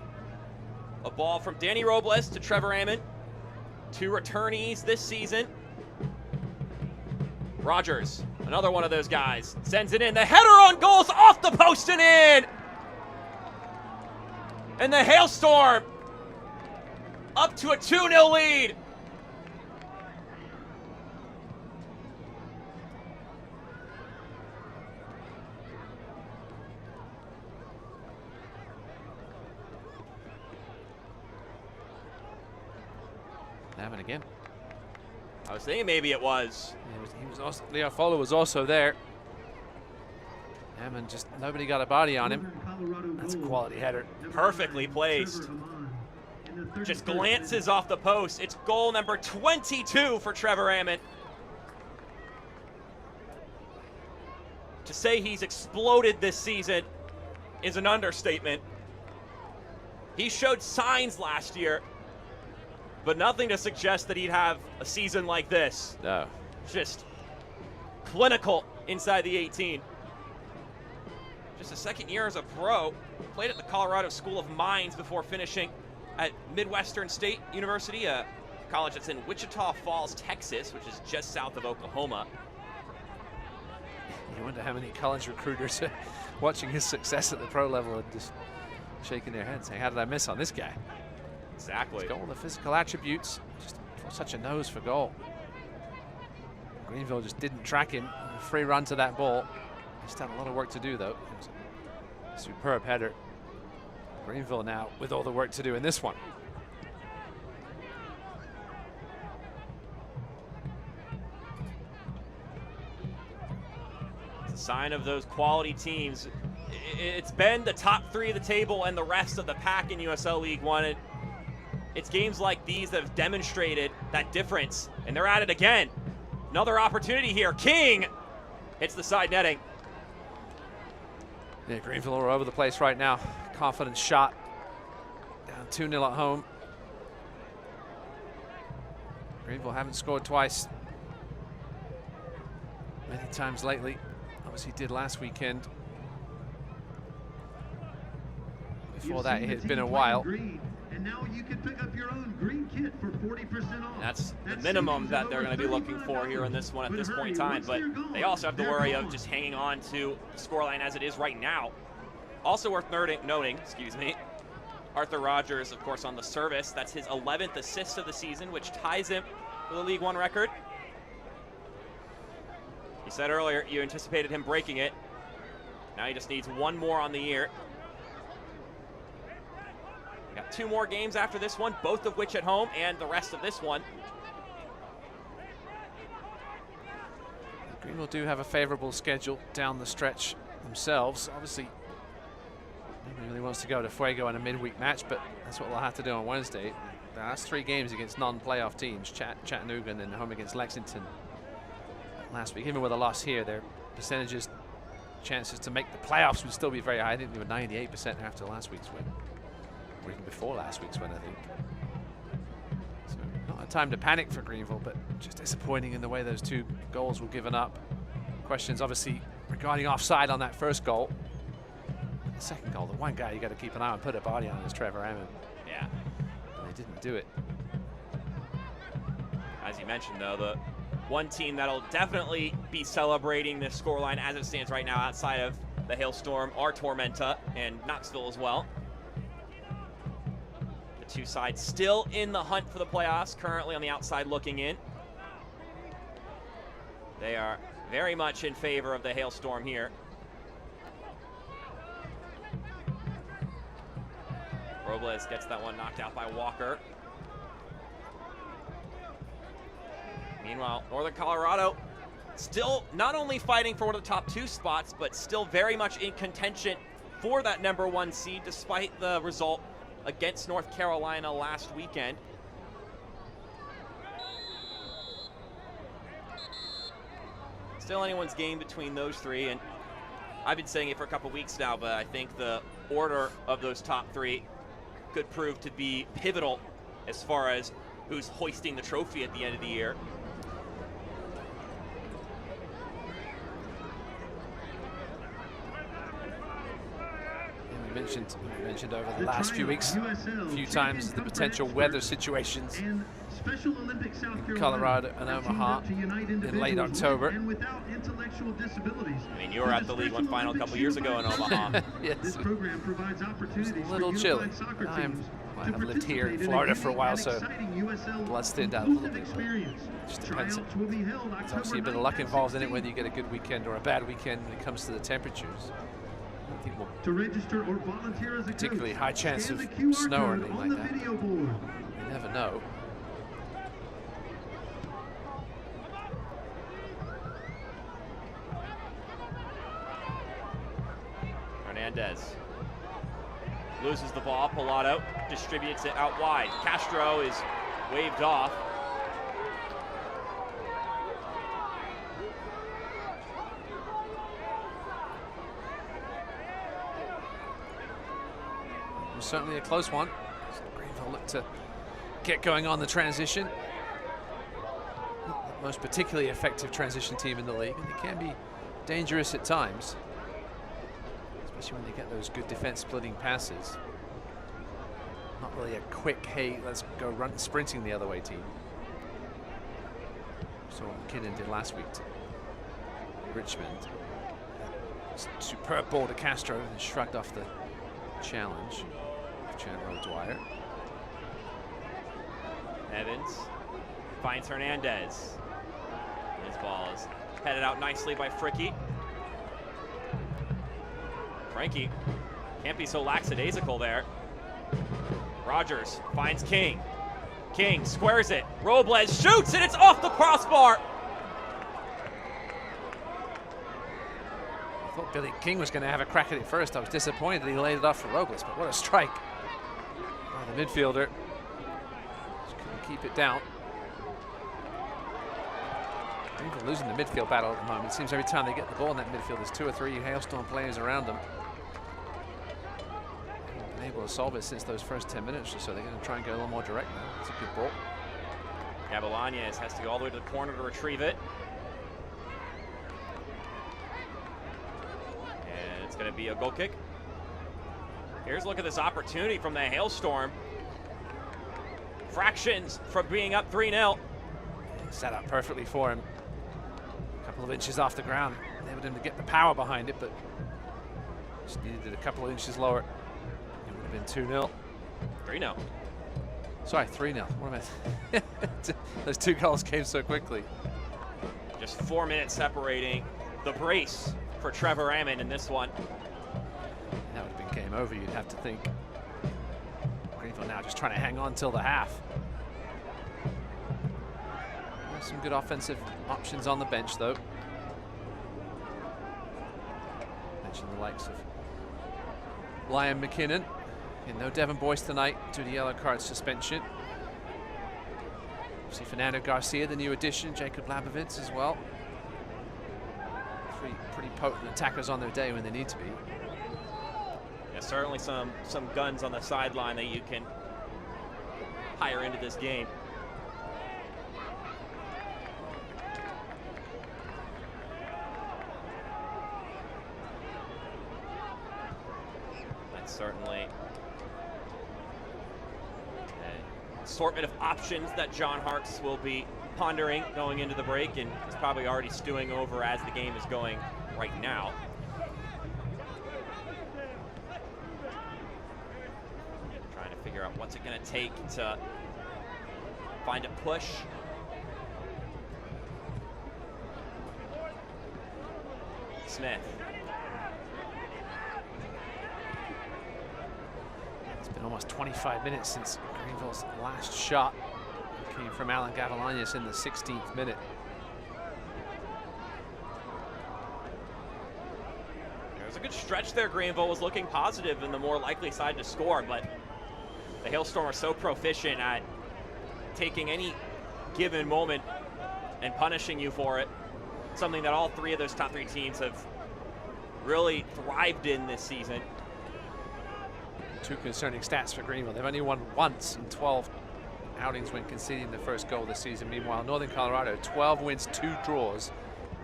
a ball from Danny Robles to Trevor Ammon. Two returnees this season. Rogers, another one of those guys, sends it in. The header on goal's off the post and in! And the Hailstorm up to a 2-0 lead. Ammon again. I was thinking maybe it was. Yeah, he was also, Leo Fowler was also there. Ammon just, nobody got a body on him. That's a quality header. Perfectly placed. Just glances off the post. It's goal number 22 for Trevor Ammon. To say he's exploded this season is an understatement. He showed signs last year, but nothing to suggest that he'd have a season like this. No. Just clinical inside the 18. Just a second year as a pro. Played at the Colorado School of Mines before finishing at Midwestern State University, a college that's in Wichita Falls, Texas, which is just south of Oklahoma. You wonder how many college recruiters are watching his success at the pro level and just shaking their heads saying, how did I miss on this guy? Exactly. He's got all the physical attributes, just such a nose for goal. Greenville just didn't track him. A free run to that ball. He still had a lot of work to do, though. It was a superb header. Greenville now with all the work to do in this one. It's a sign of those quality teams. It's been the top three of the table and the rest of the pack in USL League One. It's games like these that have demonstrated that difference, and they're at it again. Another opportunity here. King hits the side netting. Yeah, Greenville are over the place right now. Confident shot. Down 2-0 at home. Greenville haven't scored twice. Many times lately. Obviously did last weekend. Before that, it had been a while. And now you can pick up your own green kit for 40% off. That's the minimum that they're going to be looking for here in this one at this point in time. But they also have the worry of just hanging on to the scoreline as it is right now. Also worth noting, Arthur Rogers, of course, on the service. That's his 11th assist of the season, which ties him for the League One record. He said earlier you anticipated him breaking it. Now he just needs one more on the year. Got 2 more games after this one, both of which at home, and the rest of this one. Greenville do have a favorable schedule down the stretch themselves. Obviously, nobody really wants to go to Fuego in a midweek match, but that's what they'll have to do on Wednesday. The last 3 games against non-playoff teams, Chattanooga and then home against Lexington last week. Even with a loss here, their percentages, chances to make the playoffs would still be very high. I think they were 98% after last week's win, or even before last week's win, I think. So not a time to panic for Greenville, but just disappointing in the way those 2 goals were given up. Questions obviously regarding offside on that first goal. The second goal, the one guy you got to keep an eye on, put a body on, is Trevor Ammon. Yeah. And they didn't do it. As you mentioned, though, the one team that'll definitely be celebrating this scoreline as it stands right now outside of the Hailstorm are Tormenta and Knoxville as well. The 2 sides still in the hunt for the playoffs, currently on the outside looking in. They are very much in favor of the Hailstorm here. Robles gets that one knocked out by Walker. Meanwhile, Northern Colorado still not only fighting for one of the top 2 spots, but still very much in contention for that #1 seed, despite the result against North Carolina last weekend. Still anyone's game between those 3, and I've been saying it for a couple weeks now, but I think the order of those top 3 could prove to be pivotal as far as who's hoisting the trophy at the end of the year. Mentioned over the last few weeks, a few times, the potential weather situations in Colorado and Omaha in late October. I mean, you were at the League One final a couple years ago in Omaha. Yes, it was a little chilly. I have lived here in Florida for a while, so blood's thinned out a little bit. Just depends. There's obviously a bit of luck involved in it, whether you get a good weekend or a bad weekend when it comes to the temperatures. To register or volunteer as a particularly high chance of snow or anything like that. You never know. Hernandez loses the ball. Pilato distributes it out wide. Castro is waved off. It was certainly a close one. So Greenville looked to get going on the transition. Not the most particularly effective transition team in the league, and it can be dangerous at times, especially when they get those good defense splitting passes. Not really a quick, hey, let's go run sprinting the other way team. So what McKinnon did last week to Richmond. Superb ball to Castro and shrugged off the challenge. Chandler O'Dwyer. Evans finds Hernandez. His ball is headed out nicely by Fricky. Frankie can't be so lackadaisical there. Rogers finds King. King squares it. Robles shoots and it's off the crossbar. I thought Billy King was going to have a crack at it first. I was disappointed that he laid it off for Robles, but what a strike by the midfielder. Just couldn't keep it down. Even losing the midfield battle at the moment. It seems every time they get the ball in that midfield, there's 2 or 3 Hailstorm players around them. They haven't been able to solve it since those first 10 minutes or so. They're going to try and go a little more direct now. It's a good ball. Gavilanes has to go all the way to the corner to retrieve it. And it's going to be a goal kick. Here's a look at this opportunity from the Hailstorm. Fractions from being up 3-0. Set up perfectly for him. A couple of inches off the ground. Enabled him to get the power behind it, but just needed it a couple of inches lower. It would have been 2-0. 3-0. Sorry, 3-0. What am I? Those 2 goals came so quickly. Just 4 minutes separating the brace for Trevor Ammon in this one. That would have been game over, you'd have to think. Greenville now just trying to hang on till the half. There's some good offensive options on the bench, though. Mentioned the likes of Liam McKinnon. And no Devon Boyce tonight due to yellow card suspension. See Fernando Garcia, the new addition, Jacob Labovitz as well. Three pretty potent attackers on their day when they need to be. Yeah, certainly some guns on the sideline that you can hire into this game. That's certainly an assortment of options that John Harkes will be pondering going into the break, and is probably already stewing over as the game is going right now. Trying to figure out what's it going to take to find a push. Smith. It's been almost 25 minutes since Greenville's last shot. It came from Alan Gavilanes in the 16th minute. There was a good stretch there. Greenville was looking positive and the more likely side to score, but the Hailstorm are so proficient at taking any given moment and punishing you for it. Something that all three of those top three teams have really thrived in this season. Two concerning stats for Greenville. They've only won once in 12 outings when conceding the first goal this season. Meanwhile, Northern Colorado, 12 wins, 2 draws,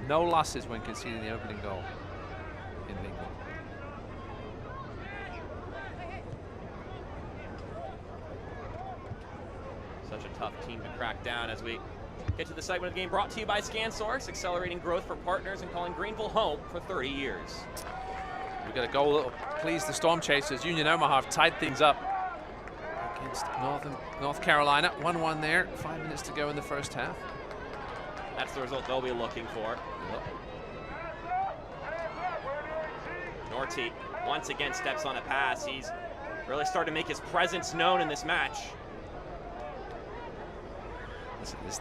no losses when conceding the opening goal in League One. Such a tough team to crack down as we get to the segment of the game brought to you by ScanSource, accelerating growth for partners and calling Greenville home for 30 years. We got a goal that'll please the Storm Chasers. Union Omaha have tied things up against North Carolina. 1-1 there, 5 minutes to go in the first half. That's the result they'll be looking for. Norty once again steps on a pass. He's really started to make his presence known in this match. Listen, this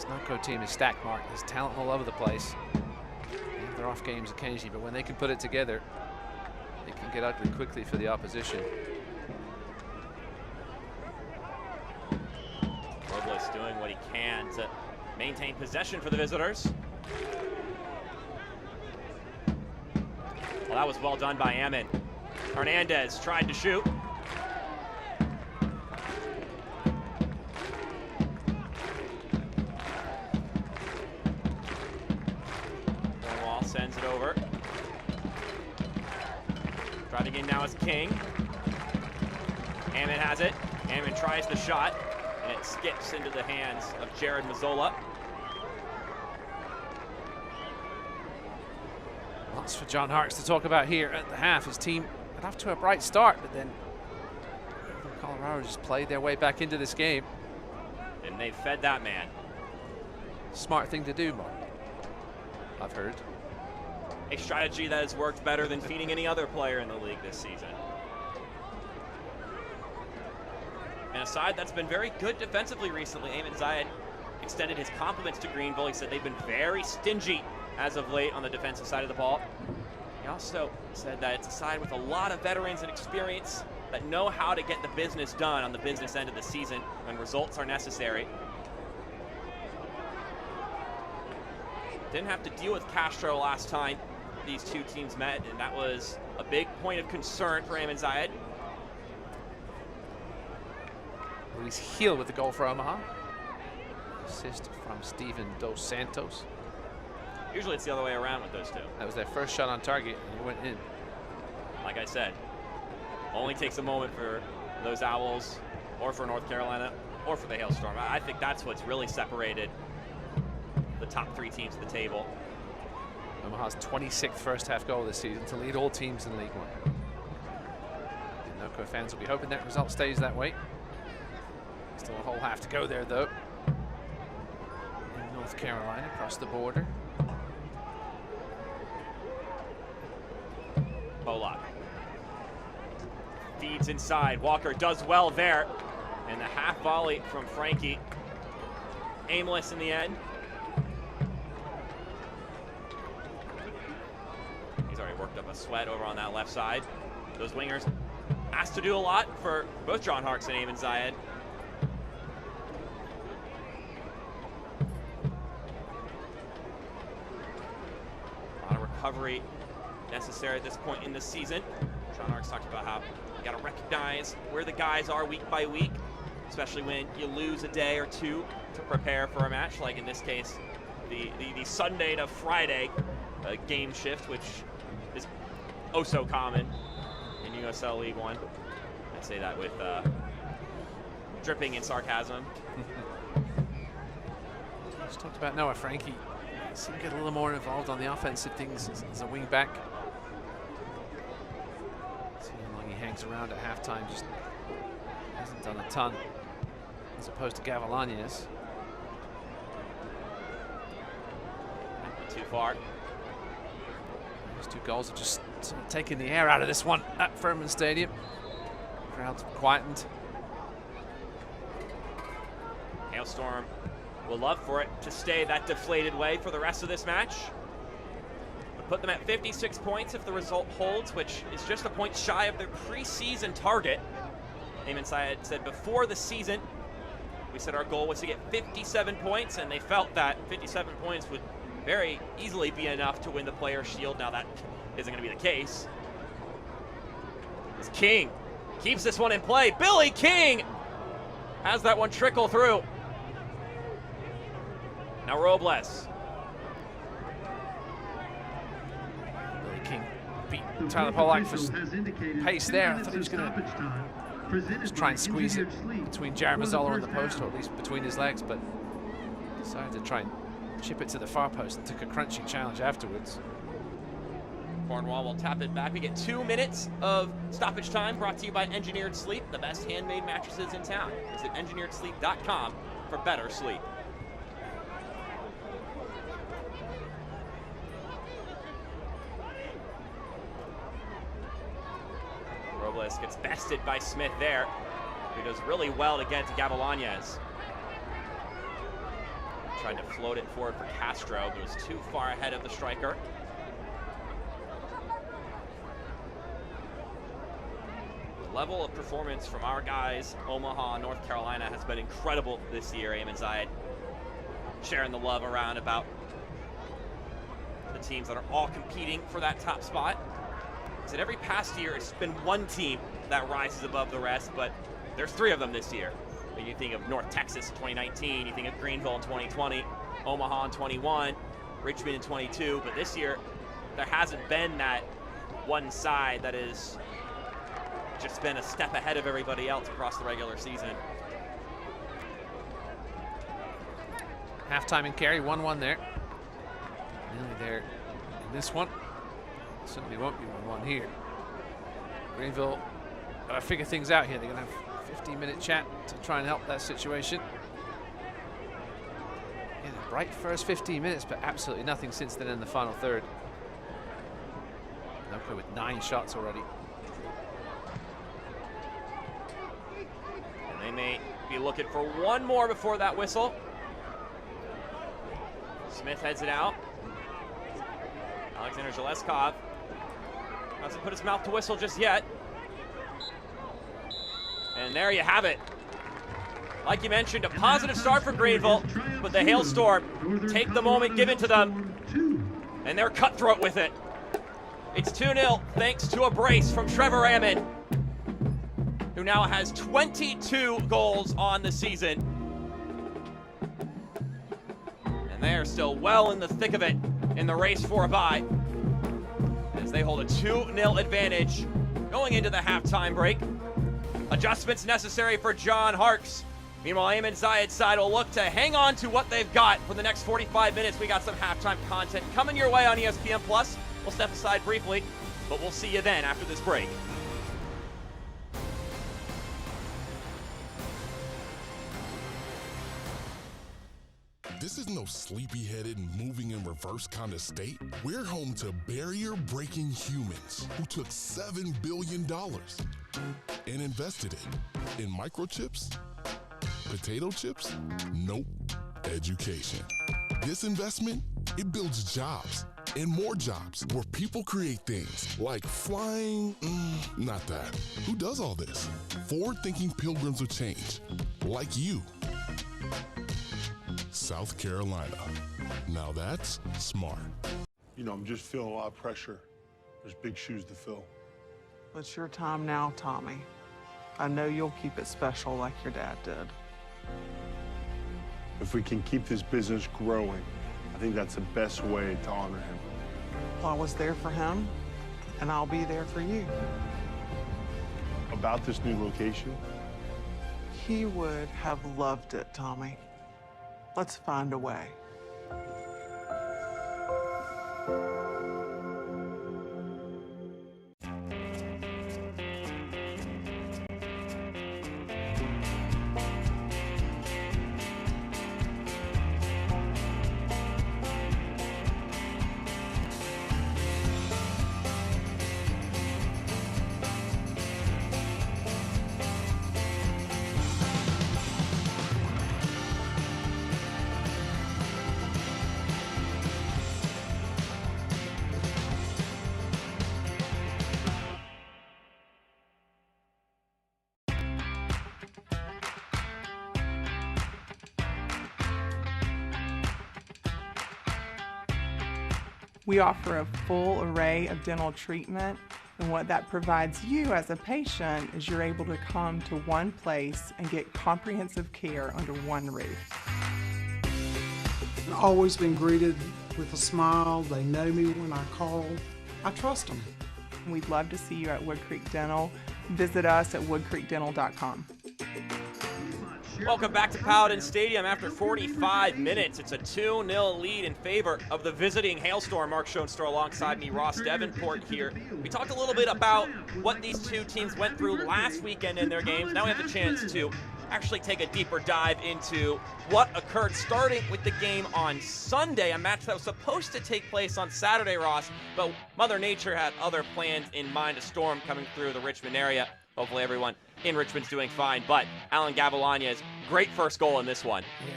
Norco team is stacked, Mark. There's talent all over the place. They have their off games occasionally, but when they can put it together, it can get ugly quickly for the opposition. Robles doing what he can to maintain possession for the visitors. Well, that was well done by Ammon. Hernandez tried to shoot. Cornwall sends it over. Driving in now is King. Ammon has it. Ammon tries the shot, and it skips into the hands of Jared Mazzola. Lots for John Harkes to talk about here at the half. His team got off to a bright start, but then Colorado just played their way back into this game. And they fed that man. Smart thing to do, Mark. I've heard. A strategy that has worked better than feeding any other player in the league this season. And a side that's been very good defensively recently. Ammon Zayed extended his compliments to Greenville. He said they've been very stingy as of late on the defensive side of the ball. He also said that it's a side with a lot of veterans and experience that know how to get the business done on the business end of the season when results are necessary. Didn't have to deal with Castro last time these two teams met, and that was a big point of concern for Ammon Zayed. Luis Gil with the goal for Omaha. Assist from Steven Dos Santos. Usually it's the other way around with those two. That was their first shot on target, and it went in. Like I said, only takes a moment for those Owls, or for North Carolina, or for the Hailstorm. I think that's what's really separated the top three teams at the table. Omaha's 26th first half goal this season to lead all teams in League One. The NOCO fans will be hoping that result stays that way. Still a whole half to go there, though. In North Carolina, across the border. Bolak Feeds inside. Walker does well there. And the half volley from Frankie. Aimless in the end. He's already worked up a sweat over on that left side. Those wingers asked to do a lot for both John Harkes and Ammon Zayed. A lot of recovery necessary at this point in the season. John Harkes talked about how you got to recognize where the guys are week by week, especially when you lose a day or two to prepare for a match, like in this case, the Sunday to Friday game shift, which is oh so common in USL League One. I say that with dripping in sarcasm. Just talked about Noah Frankie. Seemed to get a little more involved on the offensive things as a wing back. See how long he hangs around at halftime. Just hasn't done a ton as opposed to Gavilanes. Too far. Those two goals are just sort of taking the air out of this one at Furman Stadium. Crowds quietened. Hailstorm will love for it to stay that deflated way for the rest of this match. We'll put them at 56 points if the result holds, which is just a point shy of their preseason target. Ammon Zayed said before the season, we said our goal was to get 57 points, and they felt that 57 points would very easily be enough to win the Players' Shield. Now that isn't going to be the case. As King keeps this one in play. Billy King has that one trickle through. Now Robles. Billy King beat Tyler Polak for pace there. I thought he was going to just try and squeeze it between Jared Mazzola and the post, or at least between his legs, but decided to try and chip it to the far post and took a crunching challenge afterwards. Cornwall will tap it back. We get 2 minutes of stoppage time, brought to you by Engineered Sleep, the best handmade mattresses in town. Visit engineeredsleep.com for better sleep. Robles gets bested by Smith there, who does really well to get to Gavilanes. Tried to float it forward for Castro, but was too far ahead of the striker. The level of performance from our guys, Omaha, North Carolina, has been incredible this year. Ammon Zayed sharing the love around about the teams that are all competing for that top spot. He said every past year it's been one team that rises above the rest, but there's 3 of them this year. When you think of North Texas in 2019, you think of Greenville in 2020, Omaha in 21, Richmond in 22, but this year there hasn't been that one side that has just been a step ahead of everybody else across the regular season. Halftime in Cary, 1-1 there. Nearly there in this one. Certainly won't be 1-1 here. Greenville got to figure things out here. They're going to have 15-minute chat to try and help that situation. Yeah, a bright first 15 minutes, but absolutely nothing since then in the final third. Noka with 9 shots already. And they may be looking for one more before that whistle. Smith heads it out. Alexander Zheleskov hasn't put his mouth to whistle just yet. And there you have it. Like you mentioned, a positive start for Greenville, but the Hailstorm take the moment given to them, and they're cutthroat with it. It's 2-0 thanks to a brace from Trevor Ammon, who now has 22 goals on the season. And they are still well in the thick of it in the race for a bye, as they hold a 2-0 advantage going into the halftime break. Adjustments necessary for John Harkes. Meanwhile, Ammon Zayed's side will look to hang on to what they've got for the next 45 minutes. We got some halftime content coming your way on ESPN+. We'll step aside briefly, but we'll see you then after this break. This is no sleepy-headed, moving in reverse kind of state. We're home to barrier-breaking humans who took $7 billion and invested it in microchips, potato chips? Nope. Education. This investment, it builds jobs and more jobs where people create things like flying. Not that. Who does all this? Forward-thinking pilgrims of change, like you. South Carolina. Now that's smart. You know, I'm just feeling a lot of pressure. There's big shoes to fill. It's your time now, Tommy. I know you'll keep it special like your dad did. If we can keep this business growing, I think that's the best way to honor him. I was there for him, and I'll be there for you. About this new location, He would have loved it, Tommy. Let's find a way. We offer a full array of dental treatment, and what that provides you as a patient is you're able to come to one place and get comprehensive care under one roof. I've always been greeted with a smile. They know me when I call. I trust them. We'd love to see you at Wood Creek Dental. Visit us at woodcreekdental.com. Welcome back to Paladin Stadium. After 45 minutes, it's a 2-0 lead in favor of the visiting Hailstorm. Mark Schoenster alongside me, Ross Davenport here. We talked a little bit about what these two teams went through last weekend in their games. Now we have the chance to actually take a deeper dive into what occurred, starting with the game on Sunday, a match that was supposed to take place on Saturday, Ross, but Mother Nature had other plans in mind, a storm coming through the Richmond area. Hopefully everyone in Richmond's doing fine, but Alan Gavilanya's great first goal in this one. Yeah.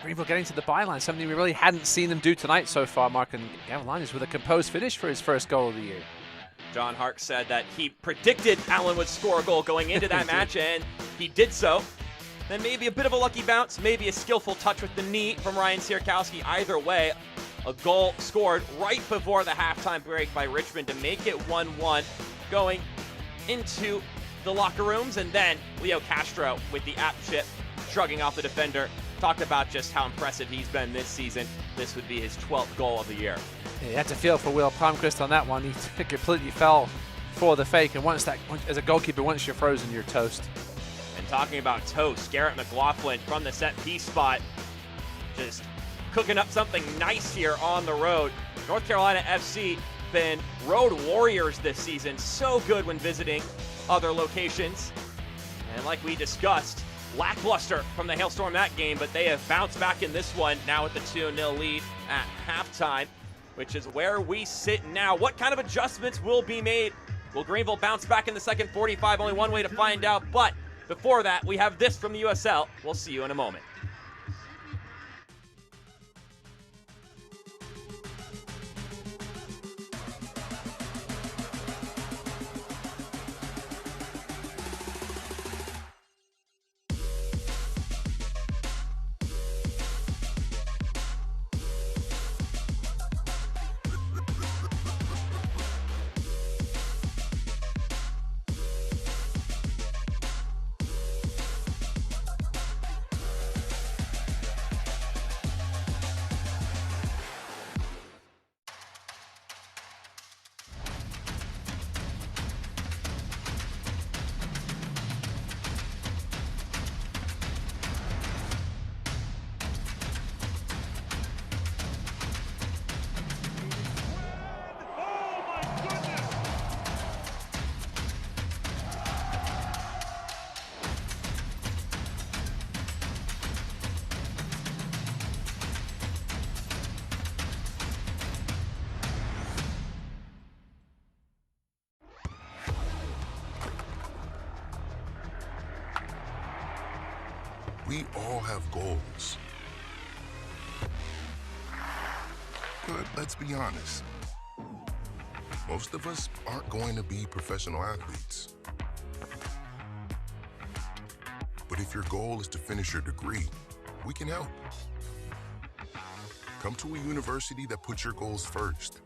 Greenville getting to the byline, something we really hadn't seen them do tonight so far, Mark, and Gavilanya's with a composed finish for his first goal of the year. John Hark said that he predicted Alan would score a goal going into that match, and he did so. Then maybe a bit of a lucky bounce, maybe a skillful touch with the knee from Ryan Sierkowski. Either way, a goal scored right before the halftime break by Richmond to make it 1-1, going into the locker rooms, and then Leo Castro with the app chip shrugging off the defender. Talked about just how impressive he's been this season. This would be his 12th goal of the year. Yeah, you had to feel for Will Palmquist on that one. He completely fell for the fake, and as a goalkeeper, once you're frozen, you're toast. And talking about toast, Garrett McLaughlin from the set piece spot, just cooking up something nice here on the road. North Carolina FC been road warriors this season, so good when visiting other locations. And like we discussed, lackluster from the Hailstorm that game, but they have bounced back in this one now with the 2-0 lead at halftime, which is where we sit now. What kind of adjustments will be made? Will Greenville bounce back in the second 45? Only one way to find out, but before that, we have this from the USL. We'll see you in a moment. We all have goals. But let's be honest. Most of us aren't going to be professional athletes. But if your goal is to finish your degree, we can help. Come to a university that puts your goals first.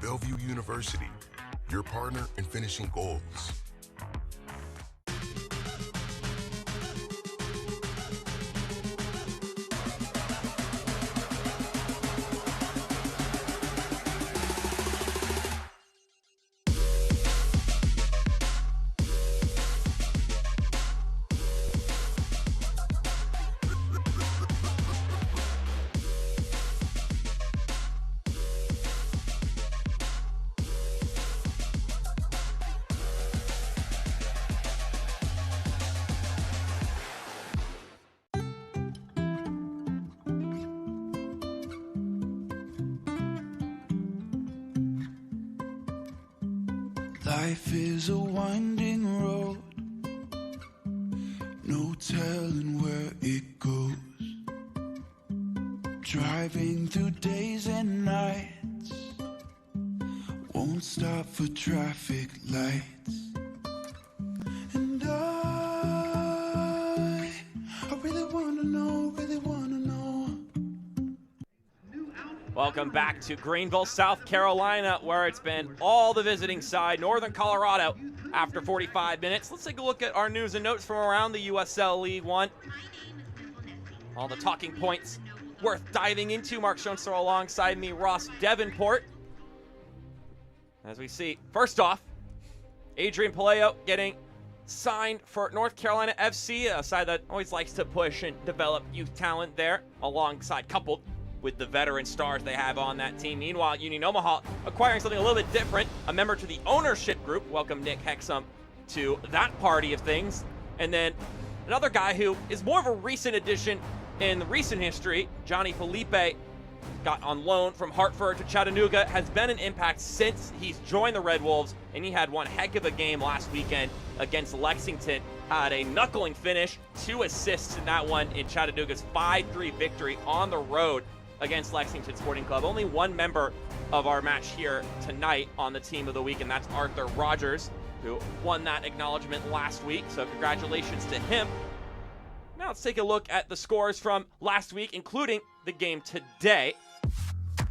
Bellevue University, your partner in finishing goals. Life is a winding road, no telling where it goes. Driving through days and nights, won't stop for traffic lights. And I really wanna know, Welcome back to Greenville, South Carolina, where it's been all the visiting side, Northern Colorado, after 45 minutes. Let's take a look at our news and notes from around the USL League One. All the talking points worth diving into. Mark Schoenster alongside me, Ross Davenport. As we see, first off, Adrian Palaio getting signed for North Carolina FC, a side that always likes to push and develop youth talent there, coupled with the veteran stars they have on that team. Meanwhile, Union Omaha acquiring something a little bit different, a member to the ownership group. Welcome Nick Hexum to that party of things. And then another guy who is more of a recent addition in the recent history, Johnny Felipe, got on loan from Hartford to Chattanooga, has been an impact since he's joined the Red Wolves, and he had one heck of a game last weekend against Lexington. Had a knuckling finish, 2 assists in that one in Chattanooga's 5-3 victory on the road against Lexington Sporting Club. Only one member of our match here tonight on the team of the week, and that's Arthur Rogers, who won that acknowledgement last week, so congratulations to him. Now let's take a look at the scores from last week, including the game today.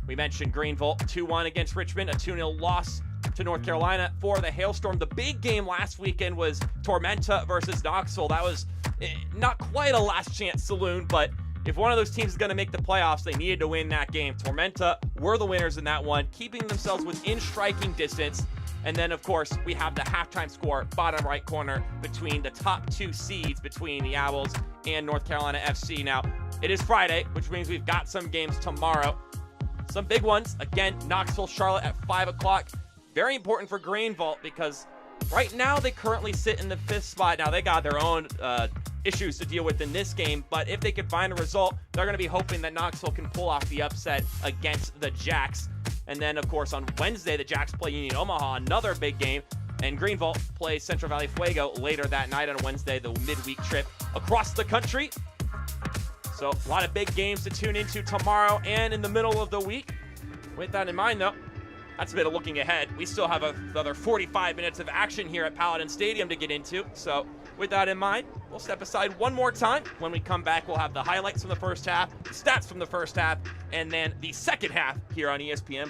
We mentioned Greenville 2-1 against Richmond, a 2-0 loss to North Carolina for the Hailstorm. The big game last weekend was Tormenta versus Knoxville. That was not quite a last chance saloon, but if one of those teams is going to make the playoffs, they needed to win that game. Tormenta were the winners in that one, keeping themselves within striking distance. And then, of course, we have the halftime score, bottom right corner, between the top 2 seeds between the Owls and North Carolina FC. Now, it is Friday, which means we've got some games tomorrow. Some big ones. Again, Knoxville, Charlotte at 5 o'clock. Very important for Greenville because right now they currently sit in the 5th spot. Now, they got their own issues to deal with in this game, but if they could find a result, they're going to be hoping that Knoxville can pull off the upset against the Jacks. And then, of course, on Wednesday, the Jacks play Union Omaha, another big game, and Greenville plays Central Valley Fuego later that night on Wednesday, the midweek trip across the country. So a lot of big games to tune into tomorrow and in the middle of the week. With that in mind, though, that's a bit of looking ahead. We still have another 45 minutes of action here at Paladin Stadium to get into. So with that in mind, we'll step aside one more time. When we come back, we'll have the highlights from the first half, the stats from the first half, and then the second half here on ESPN+.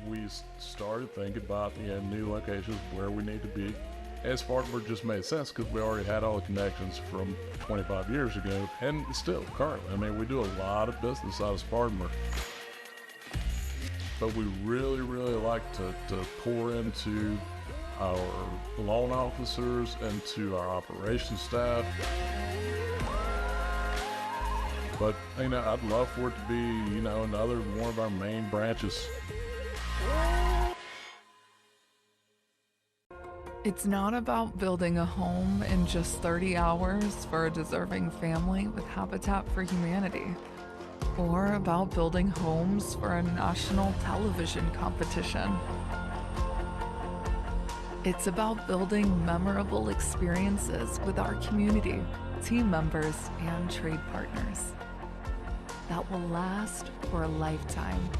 We started thinking about the new locations where we need to be. As Spartanburg just made sense because we already had all the connections from 25 years ago, and still currently. I mean, we do a lot of business out of Spartanburg. But we really, really like to pour into our loan officers and to our operations staff. But, you know, I'd love for it to be, you know, another one of our main branches. It's not about building a home in just 30 hours for a deserving family with Habitat for Humanity, or about building homes for a national television competition. It's about building memorable experiences with our community, team members, and trade partners that will last for a lifetime.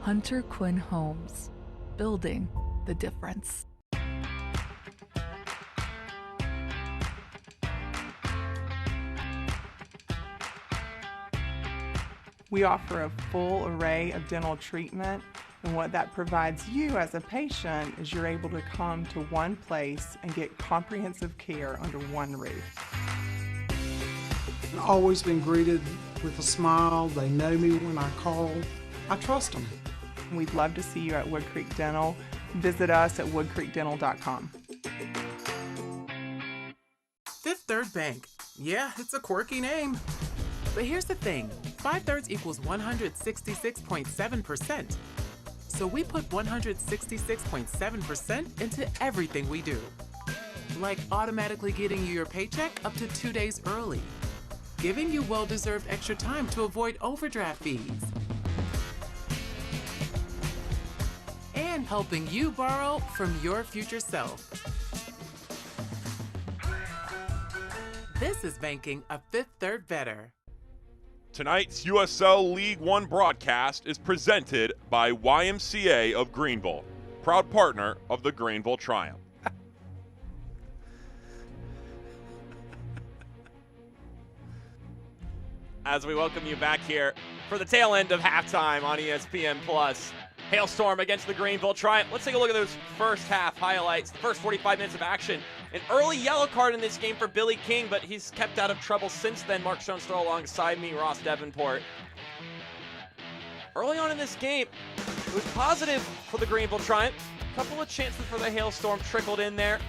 Hunter Quinn Homes, building the difference. We offer a full array of dental treatment, and what that provides you as a patient is you're able to come to one place and get comprehensive care under one roof. I've always been greeted with a smile. They know me when I call. I trust them. We'd love to see you at Wood Creek Dental. Visit us at woodcreekdental.com. Fifth Third Bank. Yeah, it's a quirky name. But here's the thing, 5/3 equals 166.7%. So we put 166.7% into everything we do. Like automatically getting you your paycheck up to 2 days early, giving you well-deserved extra time to avoid overdraft fees, and helping you borrow from your future self. This is banking a Fifth Third better. Tonight's USL League One broadcast is presented by YMCA of Greenville, proud partner of the Greenville Triumph. As we welcome you back here for the tail end of halftime on ESPN Plus. Hailstorm against the Greenville Triumph. Let's take a look at those first half highlights, the first 45 minutes of action. An early yellow card in this game for Billy King, but he's kept out of trouble since then. Mark Schoen still alongside me, Ross Davenport. Early on in this game, it was positive for the Greenville Triumph. A couple of chances for the Hailstorm trickled in there,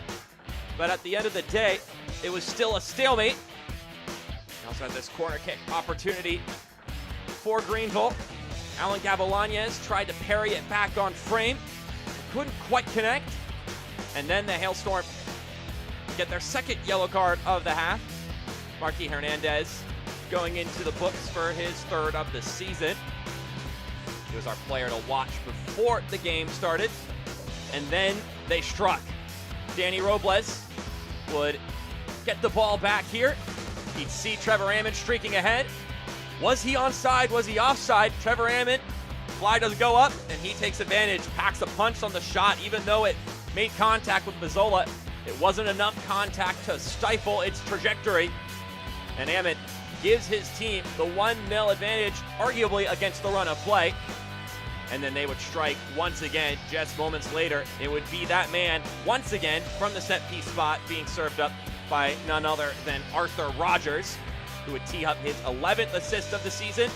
but at the end of the day, it was still a stalemate. Also had this corner kick opportunity for Greenville. Alan Gavilanes tried to parry it back on frame. Couldn't quite connect. And then the Hailstorm get their second yellow card of the half. Marquis Hernandez going into the books for his third of the season. He was our player to watch before the game started. And then they struck. Danny Robles would get the ball back here. He'd see Trevor Ammon streaking ahead. Was he onside? Was he offside? Trevor Ammon, fly does go up, and he takes advantage, packs a punch on the shot, even though it made contact with Mazzola. It wasn't enough contact to stifle its trajectory, and Ammon gives his team the 1-0 advantage, arguably against the run of play. And then they would strike once again just moments later. It would be that man once again from the set piece spot being served up by none other than Arthur Rogers, who would tee up his 11th assist of the season.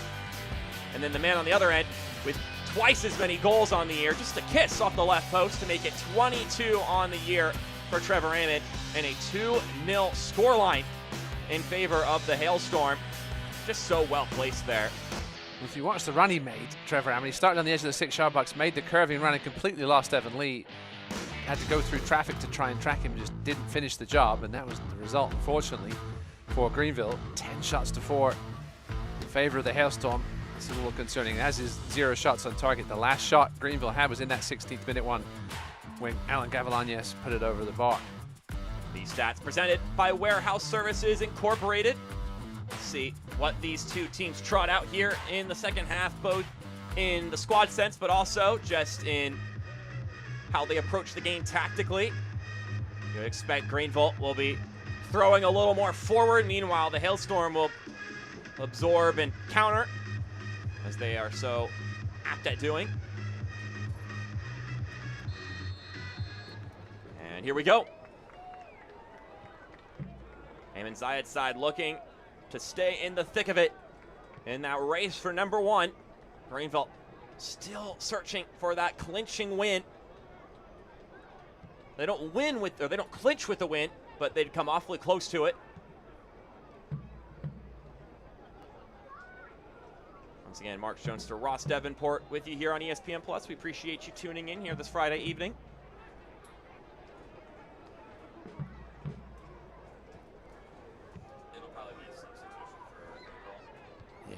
And then the man on the other end with twice as many goals on the year, just a kiss off the left post to make it 22 on the year for Trevor Ammon, and a 2-0 scoreline in favor of the Hailstorm. Just so well placed there. If you watch the run he made, Trevor Ammon, he started on the edge of the 6-yard box, made the curving run and completely lost Evan Lee. Had to go through traffic to try and track him, just didn't finish the job, and that was the result, unfortunately, for Greenville. 10 shots to 4 in favor of the Hailstorm. This is a little concerning, as is 0 shots on target. The last shot Greenville had was in that 16th minute one when Alan Gavilanes put it over the bar. These stats presented by Warehouse Services Incorporated. Let's see what these two teams trot out here in the second half, both in the squad sense, but also just in how they approach the game tactically. You expect Greenville will be throwing a little more forward. Meanwhile, the Hailstorm will absorb and counter, as they are so apt at doing. And here we go. Ammon Zayed side looking to stay in the thick of it in that race for number 1. Greenville still searching for that clinching win. They don't win with, or they don't clinch with the win, but they'd come awfully close to it. Once again, Mark Jones to Ross Davenport with you here on ESPN Plus. We appreciate you tuning in here this Friday evening.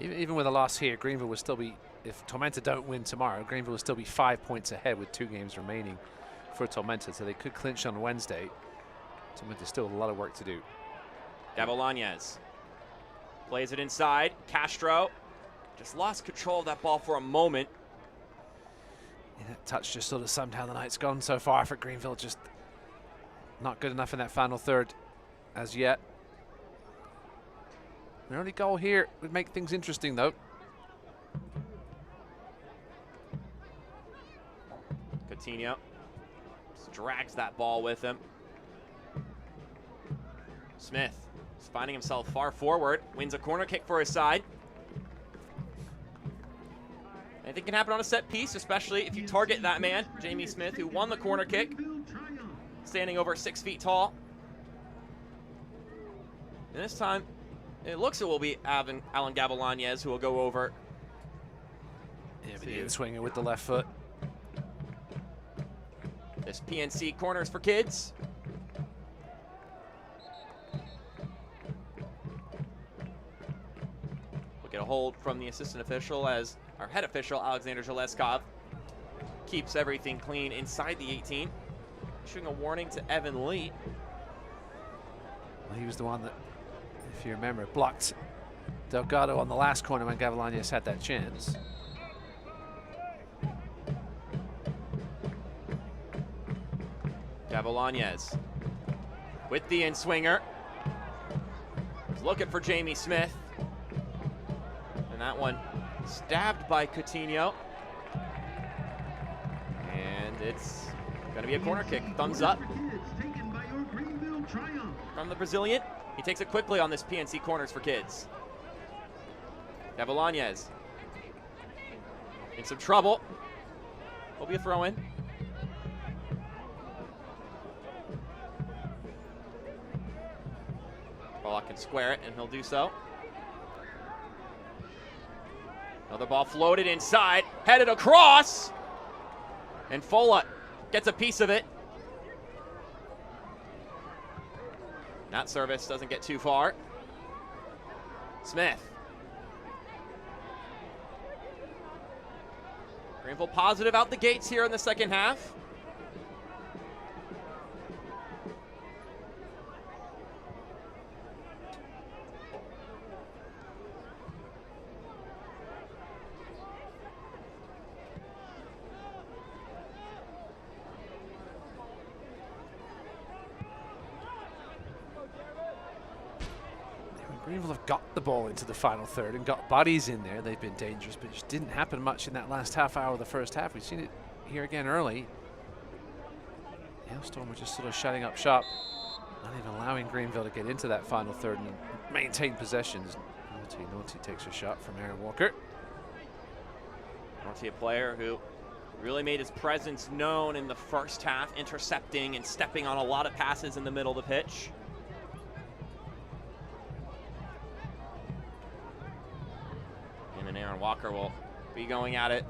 Even with a loss here, Greenville would still be if Tormenta don't win tomorrow, Greenville will still be 5 points ahead with 2 games remaining for Tormenta, so they could clinch on Wednesday. Tormenta still a lot of work to do. Gavilanes plays it inside. Castro just lost control of that ball for a moment. Yeah, that touch just sort of summed how the night's gone so far for Greenville. Just not good enough in that final third as yet. An early goal here would make things interesting, though. Coutinho just drags that ball with him. Smith is finding himself far forward, wins a corner kick for his side. Anything can happen on a set piece, especially if you target that man, Jamie Smith, who won the corner kick, standing over 6 feet tall. And this time, it looks it will be Alan Gavilanes who will go over. Yeah, but the swinger with the left foot. This PNC corners for kids. We'll get a hold from the assistant official as our head official, Alexander Zheleskov, keeps everything clean inside the 18. Issuing a warning to Evan Lee. Well, he was the one that, if you remember, blocked Delgado on the last corner when Gavilanes had that chance. Gavilanes with the in-swinger. He's looking for Jamie Smith. And that one stabbed by Coutinho. And it's going to be a corner kick. Thumbs up from the Brazilian. He takes it quickly on this PNC corners for kids. Gavilanes in some trouble. Will be a throw-in. Bullock can square it, and he'll do so. Another ball floated inside, headed across, and Fola gets a piece of it. That service doesn't get too far. Smith. Greenville positive out the gates here in the second half. Greenville have got the ball into the final third and got bodies in there. They've been dangerous, but it just didn't happen much in that last half hour of the first half. We've seen it here again early. Hailstorm were just sort of shutting up shop, not even allowing Greenville to get into that final third and maintain possessions. Naughty takes a shot from Aaron Walker. Naughty, a player who really made his presence known in the first half, intercepting and stepping on a lot of passes in the middle of the pitch. And Aaron Walker will be going at it.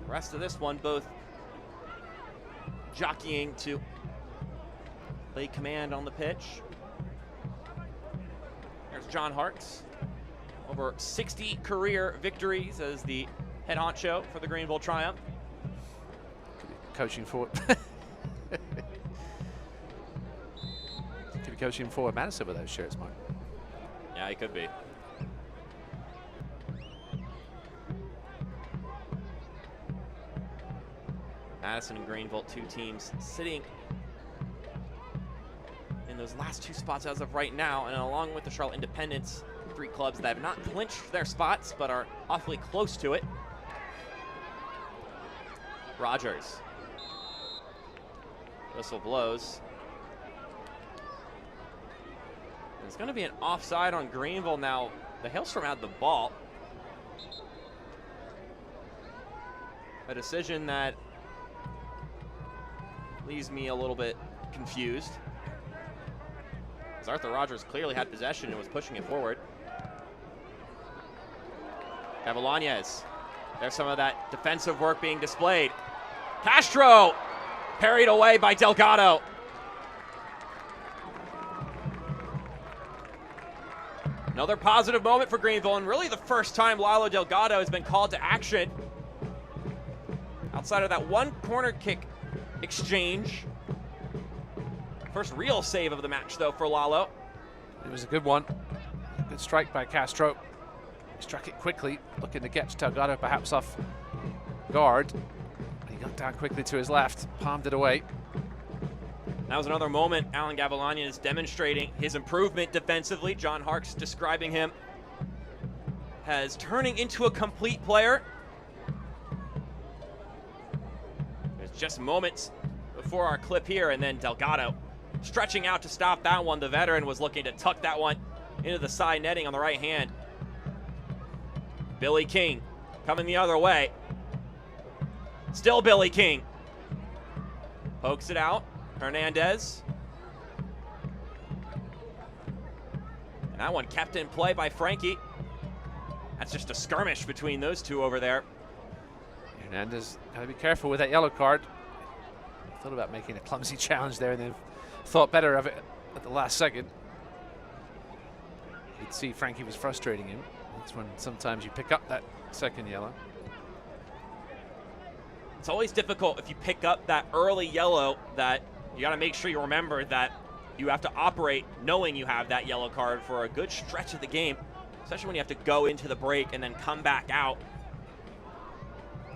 The rest of this one, both jockeying to lay command on the pitch. There's John Hartz, over 60 career victories as the head honcho for the Greenville Triumph. Coaching forward. Could be coaching forward Madison with those shirts, Mark. Yeah, he could be. Madison and Greenville, two teams sitting in those last two spots as of right now, and along with the Charlotte Independents, three clubs that have not clinched their spots but are awfully close to it. Rogers. Whistle blows. It's going to be an offside on Greenville now. The Hailstorm had the ball. A decision that leaves me a little bit confused, as Arthur Rogers clearly had possession and was pushing it forward. Gavilanes. There's some of that defensive work being displayed. Castro parried away by Delgado. Another positive moment for Greenville, and really the first time Lalo Delgado has been called to action. Outside of that one corner kick exchange. First real save of the match, though, for Lalo. It was a good one. Good strike by Castro. He struck it quickly, looking to get Delgado perhaps off guard. He got down quickly to his left, palmed it away. That was another moment Alan Gavilanian is demonstrating his improvement defensively. John Harkes describing him as turning into a complete player. There's just moments before our clip here, and then Delgado stretching out to stop that one. The veteran was looking to tuck that one into the side netting on the right hand. Billy King coming the other way. Still Billy King. Pokes it out. Hernandez. And that one kept in play by Frankie. That's just a skirmish between those two over there. Hernandez got to be careful with that yellow card. Thought about making a clumsy challenge there and then thought better of it at the last second. You'd see Frankie was frustrating him. That's when sometimes you pick up that second yellow. It's always difficult if you pick up that early yellow, that you got to make sure you remember that you have to operate knowing you have that yellow card for a good stretch of the game, especially when you have to go into the break and then come back out.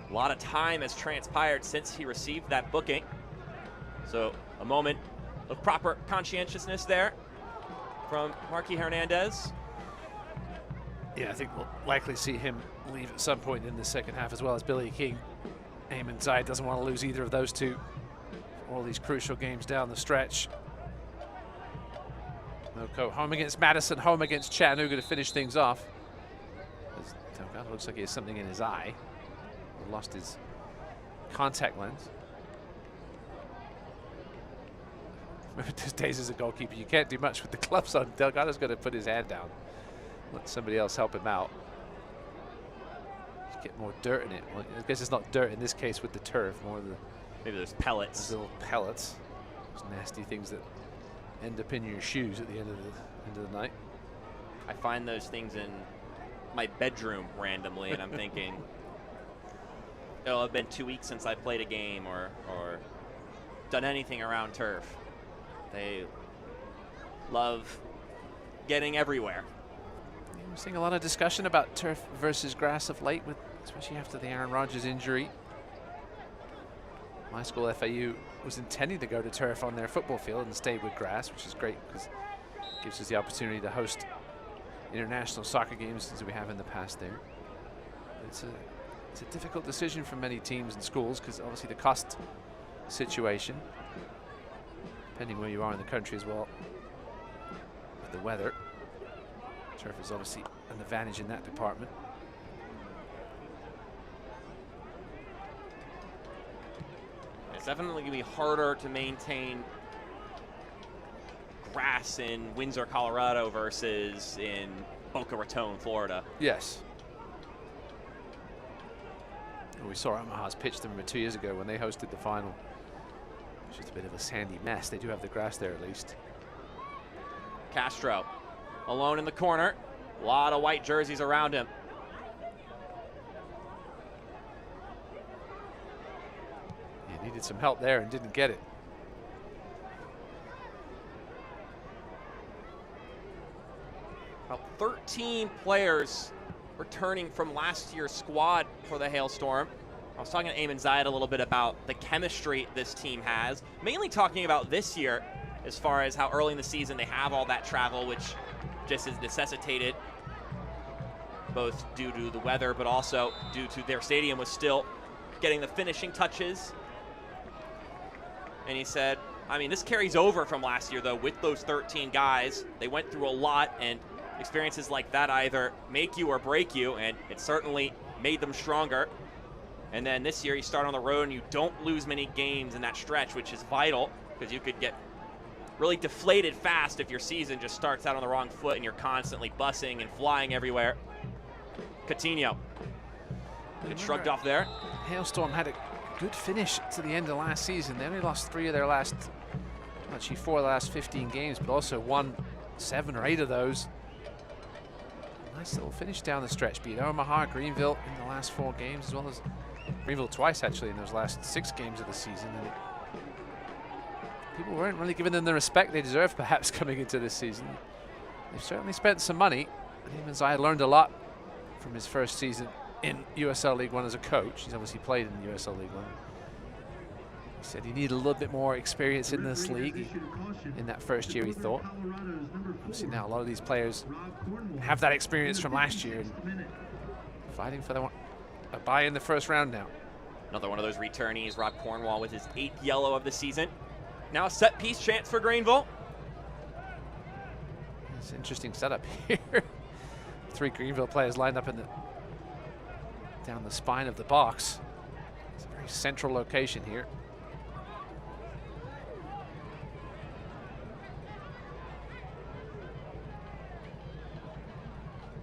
A lot of time has transpired since he received that booking. So a moment of proper conscientiousness there from Marquis Hernandez. Yeah, I think we'll likely see him leave at some point in the second half, as well as Billy King. Ammon Zayed doesn't want to lose either of those two. All these crucial games down the stretch. Noko home against Madison, home against Chattanooga to finish things off. Delgado looks like he has something in his eye. He lost his contact lens. Remember those days as a goalkeeper, you can't do much with the gloves on. Delgado's got to put his hand down. Let somebody else help him out. Just get more dirt in it. Well, I guess it's not dirt in this case with the turf, more the maybe there's pellets. Those little pellets. Those nasty things that end up in your shoes at the end of the night. I find those things in my bedroom randomly, and I'm thinking, oh, it's been 2 weeks since I played a game or done anything around turf. They love getting everywhere. We're seeing a lot of discussion about turf versus grass of late, with especially after the Aaron Rodgers injury. My school, FAU, was intending to go to turf on their football field and stayed with grass, which is great because it gives us the opportunity to host international soccer games as we have in the past there. It's a difficult decision for many teams and schools because obviously the cost situation, depending where you are in the country as well, with the weather. Turf is obviously an advantage in that department. It's definitely going to be harder to maintain grass in Windsor, Colorado versus in Boca Raton, Florida. Yes. We saw Omaha's pitch them 2 years ago when they hosted the final. It's just a bit of a sandy mess. They do have the grass there at least. Castro alone in the corner. A lot of white jerseys around him. He needed some help there and didn't get it. About 13 players returning from last year's squad for the Hailstorm. I was talking to Ammon Zayed a little bit about the chemistry this team has, mainly talking about this year as far as how early in the season they have all that travel, which just is necessitated both due to the weather, but also due to their stadium was still getting the finishing touches. And he said, I mean, this carries over from last year, though, with those 13 guys. They went through a lot, and experiences like that either make you or break you, and it certainly made them stronger. And then this year you start on the road and you don't lose many games in that stretch, which is vital because you could get really deflated fast if your season just starts out on the wrong foot and you're constantly bussing and flying everywhere. Coutinho. Get shrugged off there. Hailstorm had a good finish to the end of last season. They only lost 3 of their last, actually 4 of the last 15 games, but also won 7 or 8 of those Nice little finish down the stretch. Beat Omaha, Greenville in the last 4 games, as well as Greenville twice actually in those last 6 games of the season. And people weren't really giving them the respect they deserved perhaps coming into this season. They've certainly spent some money. And Zai learned a lot from his first season in USL League One as a coach. He's obviously played in USL League One. He said he needed a little bit more experience in this league in that first year, he thought. Obviously now a lot of these players have that experience from last year and fighting for a bye in the first round now. Another one of those returnees, Rob Cornwall, with his 8th yellow of the season. Now a set piece chance for Greenville. It's an interesting setup here. 3 Greenville players lined up down the spine of the box. It's a very central location here.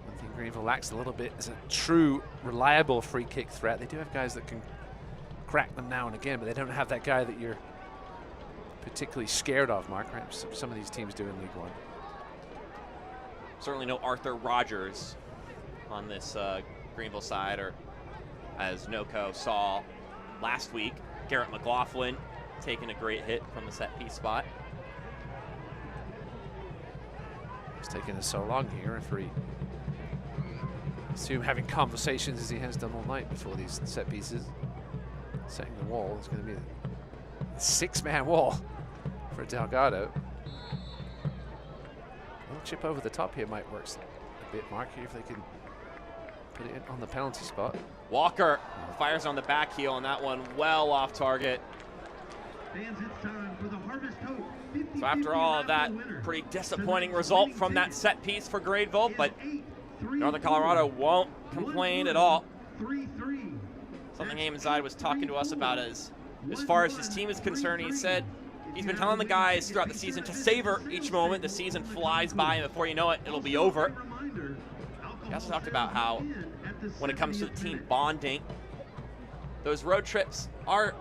One thing Greenville lacks a little bit is a true, reliable free kick threat. They do have guys that can crack them now and again, but they don't have that guy that you're particularly scared of, Mark. Right? Some of these teams do in League One. Certainly no Arthur Rogers on this Greenville side, or as Noko saw last week, Garrett McLaughlin taking a great hit from the set piece spot. It's taking us so long here, referee. I assume having conversations as he has done all night before these set pieces. Setting the wall. It's going to be a 6-man wall for Delgado. A little chip over the top here might work a bit, Mark, here if they can put it in on the penalty spot. Walker fires on the back heel, and that one well off target. So after all of that, pretty disappointing result from that set piece for Greenville, but Northern Colorado won't complain at all. Something Ammon Zide was talking to us about as far as his team is concerned. He said he's been telling the guys throughout the season to savor each moment. The season flies by, and before you know it, it'll be over. He also talked about how when it comes to the team bonding, those road trips are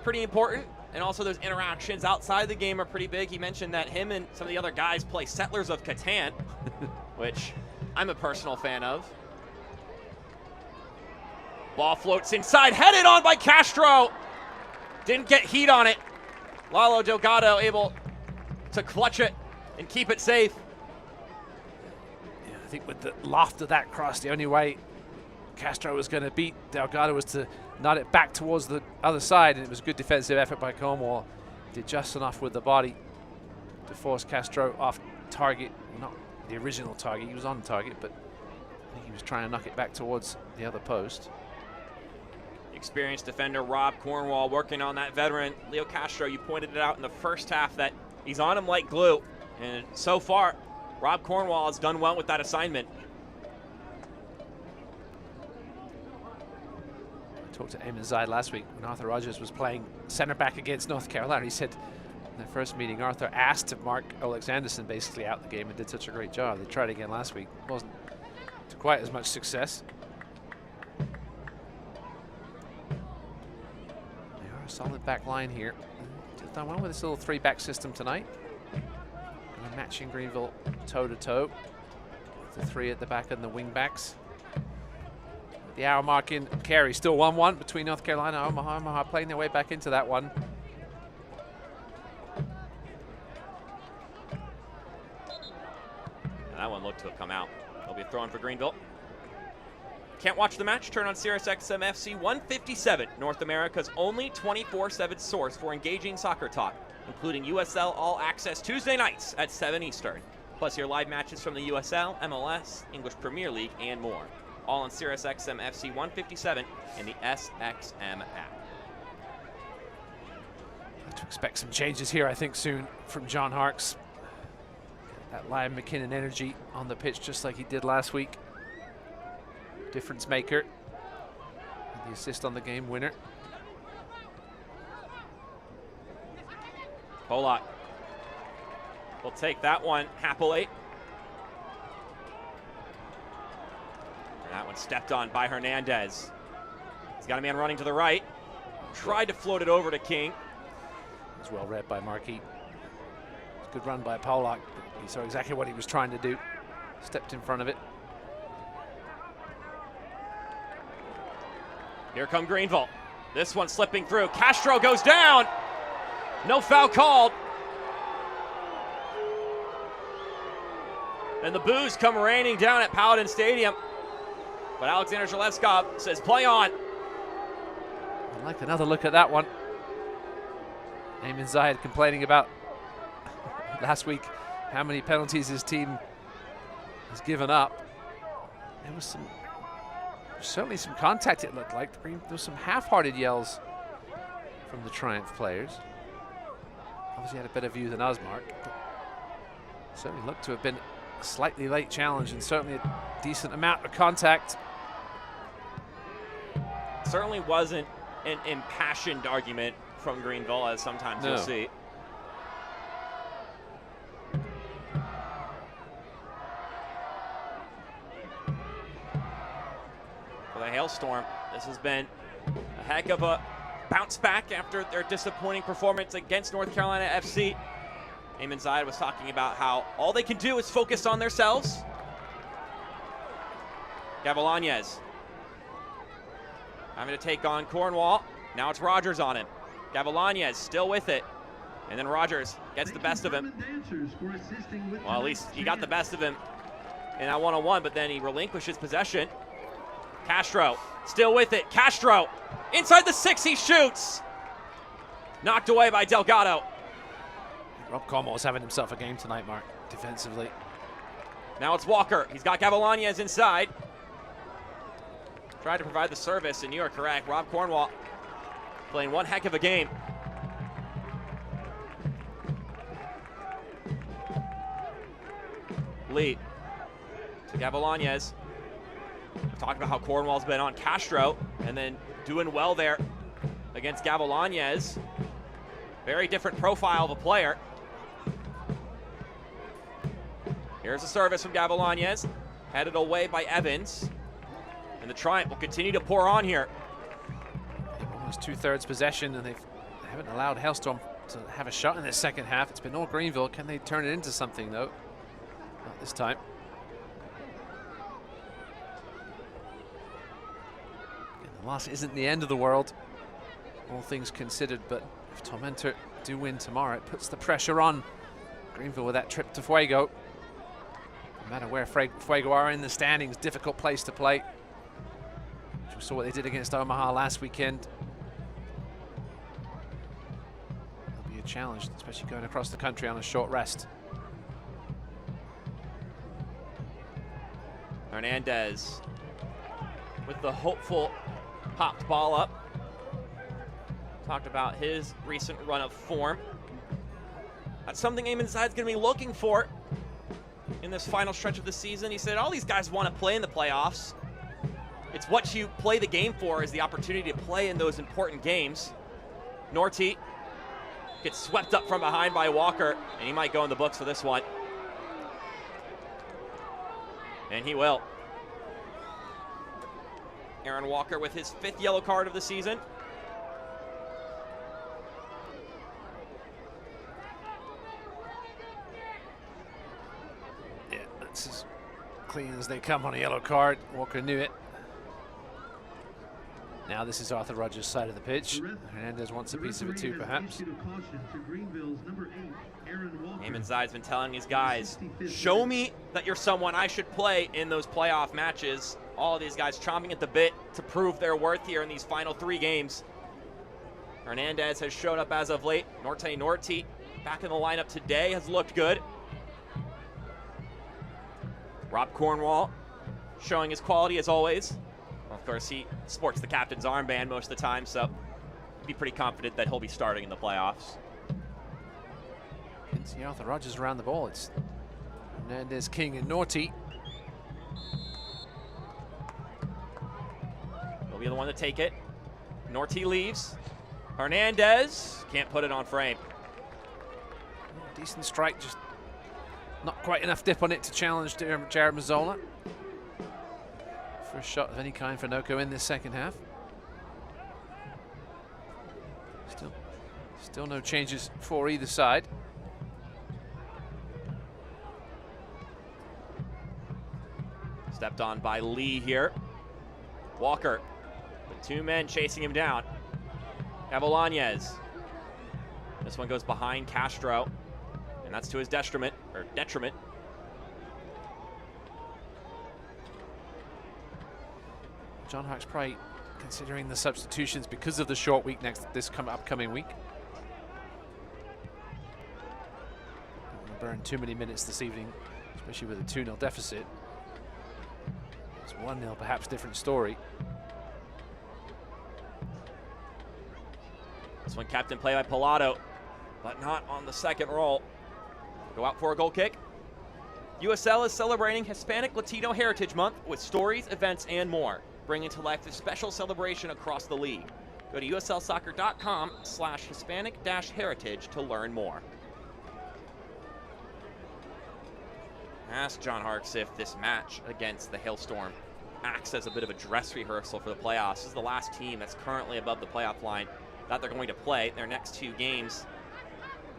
pretty important, and also those interactions outside the game are pretty big. He mentioned that him and some of the other guys play Settlers of Catan, which I'm a personal fan of. Ball floats inside, headed on by Castro. Didn't get heat on it. Lalo Delgado able to clutch it and keep it safe. Yeah, I think with the loft of that cross, the only way Castro was going to beat Delgado was to nod it back towards the other side, and it was a good defensive effort by Cornwall. Did just enough with the body to force Castro off target. Not the original target, he was on target, but I think he was trying to knock it back towards the other post. Experienced defender Rob Cornwall working on that veteran Leo Castro. You pointed it out in the first half that he's on him like glue, and so far Rob Cornwall has done well with that assignment. I talked to Ammon Zide last week when Arthur Rogers was playing center back against North Carolina. He said in their first meeting, Arthur asked to mark Alexanderson basically out the game and did such a great job. They tried again last week. Wasn't to quite as much success. A solid back line here. Done well with this little 3-back system tonight. And matching Greenville toe-to-toe. The 3 at the back and the wing backs. The hour mark in carry. Still 1-1 between North Carolina and Omaha. Omaha playing their way back into that one. And that one looked to have come out. It'll be a throw-in for Greenville. Can't watch the match? Turn on SiriusXM FC 157, North America's only 24/7 source for engaging soccer talk, including USL All Access Tuesday nights at 7 Eastern. Plus your live matches from the USL, MLS, English Premier League, and more. All on SiriusXM FC 157 and the SXM app. Have to expect some changes here, I think, soon from John Harkes. That live McKinnon energy on the pitch just like he did last week. Difference maker. The assist on the game winner. Polak will take that one happily. And that one stepped on by Hernandez. He's got a man running to the right. Tried to float it over to King. It was well read by Markey. Good run by Polak. He saw exactly what he was trying to do. Stepped in front of it. Here come Greenville. This one slipping through. Castro goes down. No foul called. And the boos come raining down at Paladin Stadium. But Alexander Zalewski says play on. I'd like another look at that one. Ammon Zayed complaining about last week how many penalties his team has given up. There was certainly some contact, it looked like. There was some half-hearted yells from the Triumph players. Obviously had a better view than us, Mark. But certainly looked to have been a slightly late challenge and certainly a decent amount of contact. Certainly wasn't an impassioned argument from Greenville, as sometimes you'll see. For the Hailstorm, this has been a heck of a bounce back after their disappointing performance against North Carolina FC. Ammon Zayed was talking about how all they can do is focus on themselves. Gavilanes having to take on Cornwall. Now it's Rogers on him. Gavilanes still with it. And then Rogers gets the best of him. Well, at least he got the best of him in that one-on-one, but then he relinquishes possession. Castro still with it. Castro inside the 6, he shoots. Knocked away by Delgado. Rob Cornwall's having himself a game tonight, Mark, defensively. Now it's Walker. He's got Gavilanes inside. Tried to provide the service, and you are correct. Rob Cornwall playing one heck of a game. Lee to Gavilanes. Talking about how Cornwall's been on Castro and then doing well there against Gavilanes. Very different profile of a player. Here's a service from Gavilanes, headed away by Evans. And the Triumph will continue to pour on here. Almost 2/3 possession, and they haven't allowed Hailstorm to have a shot in this second half. It's been all Greenville. Can they turn it into something, though? Not this time. And the loss isn't the end of the world, all things considered, but if Tormentor do win tomorrow, it puts the pressure on Greenville with that trip to Fuego. No matter where Fuego are in the standings, difficult place to play. We saw what they did against Omaha last weekend. It'll be a challenge, especially going across the country on a short rest. Hernandez with the hopeful popped ball up. Talked about his recent run of form. That's something Ammon Zayed's going to be looking for in this final stretch of the season. He said all these guys want to play in the playoffs. It's what you play the game for, is the opportunity to play in those important games. Norty gets swept up from behind by Walker, and he might go in the books for this one. And he will. Aaron Walker with his 5th yellow card of the season. Yeah, that's as clean as they come on a yellow card. Walker knew it. Now this is Arthur Rogers' side of the pitch. Hernandez wants a piece of it too, perhaps. Ammon Zayed's been telling these guys, show me that you're someone I should play in those playoff matches. All of these guys chomping at the bit to prove their worth here in these final 3 games. Hernandez has showed up as of late. Norty back in the lineup today, has looked good. Rob Cornwall showing his quality as always. Of course, he sports the captain's armband most of the time, so be pretty confident that he'll be starting in the playoffs. Can see Arthur Rogers around the ball. It's Hernandez, King, and Norty. He'll be the one to take it. Norty leaves. Hernandez can't put it on frame. Decent strike, just not quite enough dip on it to challenge Jared Mazzola. First shot of any kind for Noco in this second half. Still no changes for either side. Stepped on by Lee here. Walker, the 2 men chasing him down. Avalañez. This one goes behind Castro, and that's to his detriment. John Hark's probably considering the substitutions because of the short week upcoming week. Don't want to burn too many minutes this evening, especially with a 2-0 deficit. It's 1-0, perhaps different story. This one captain play by Pilato, but not on the second roll. Go out for a goal kick. USL is celebrating Hispanic Latino Heritage Month with stories, events, and more, bringing to life this special celebration across the league. Go to uslsoccer.com/Hispanic-heritage to learn more. Ask John Harkes if this match against the Hailstorm acts as a bit of a dress rehearsal for the playoffs. This is the last team that's currently above the playoff line that they're going to play their next 2 games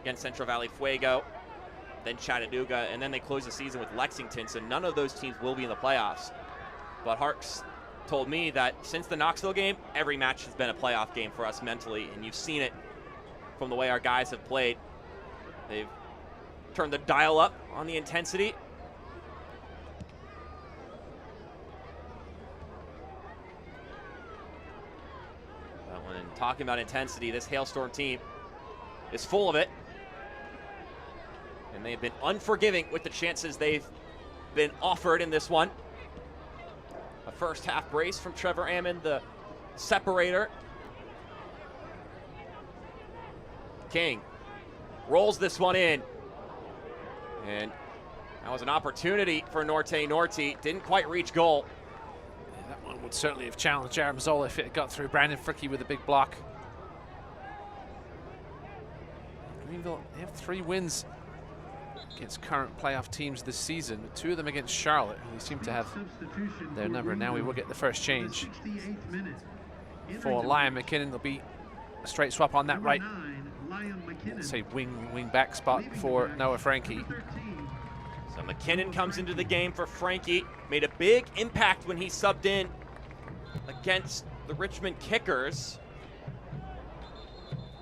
against Central Valley Fuego, then Chattanooga, and then they close the season with Lexington, so none of those teams will be in the playoffs. But Harkes told me that since the Knoxville game, every match has been a playoff game for us mentally, and you've seen it from the way our guys have played. They've turned the dial up on the intensity. When talking about intensity, this Hailstorm team is full of it, and they've been unforgiving with the chances they've been offered in this one. A first half brace from Trevor Ammon, the separator. King rolls this one in, and that was an opportunity for Norte Norte. Didn't quite reach goal. Yeah, that one would certainly have challenged Jarom Zola if it had got through. Brandon Fricke with a big block. Greenville, they have 3 wins against current playoff teams this season, 2 of them against Charlotte, who seem to have their number. Now we will get the first change. For Liam McKinnon, there'll be a straight swap on that right, let's say wing back spot for Noah Frankie. So McKinnon comes into the game for Frankie. Made a big impact when he subbed in against the Richmond Kickers.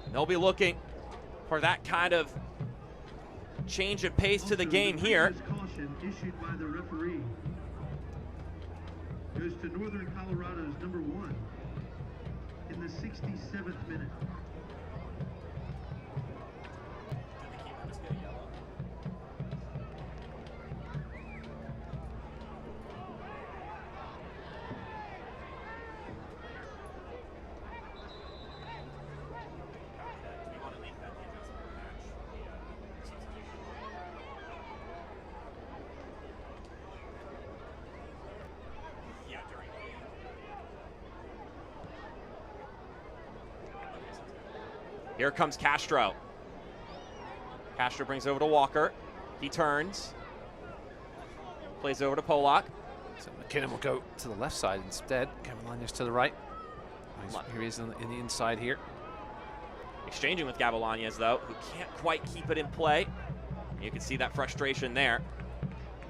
And they'll be looking for that kind of change of pace to the game here. Caution issued by the referee goes to Northern Colorado's number 1 in the 67th minute. Here comes Castro. Castro brings over to Walker. He turns. Plays over to Polak. So McKinnon will go to the left side instead. Avalañez to the right. Here he is in the inside here. Exchanging with Avalañez, though, who can't quite keep it in play. You can see that frustration there.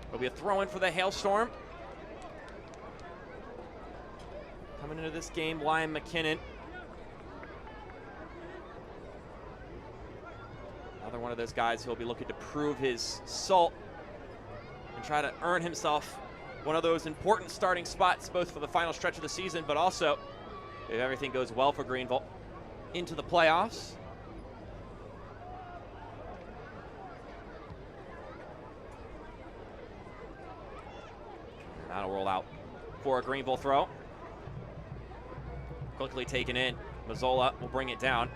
It'll be a throw-in for the Hailstorm. Coming into this game, Liam McKinnon. Another one of those guys who'll be looking to prove his salt and try to earn himself one of those important starting spots, both for the final stretch of the season, but also, if everything goes well for Greenville, into the playoffs. And that'll roll out for a Greenville throw. Quickly taken in. Mazzola will bring it down.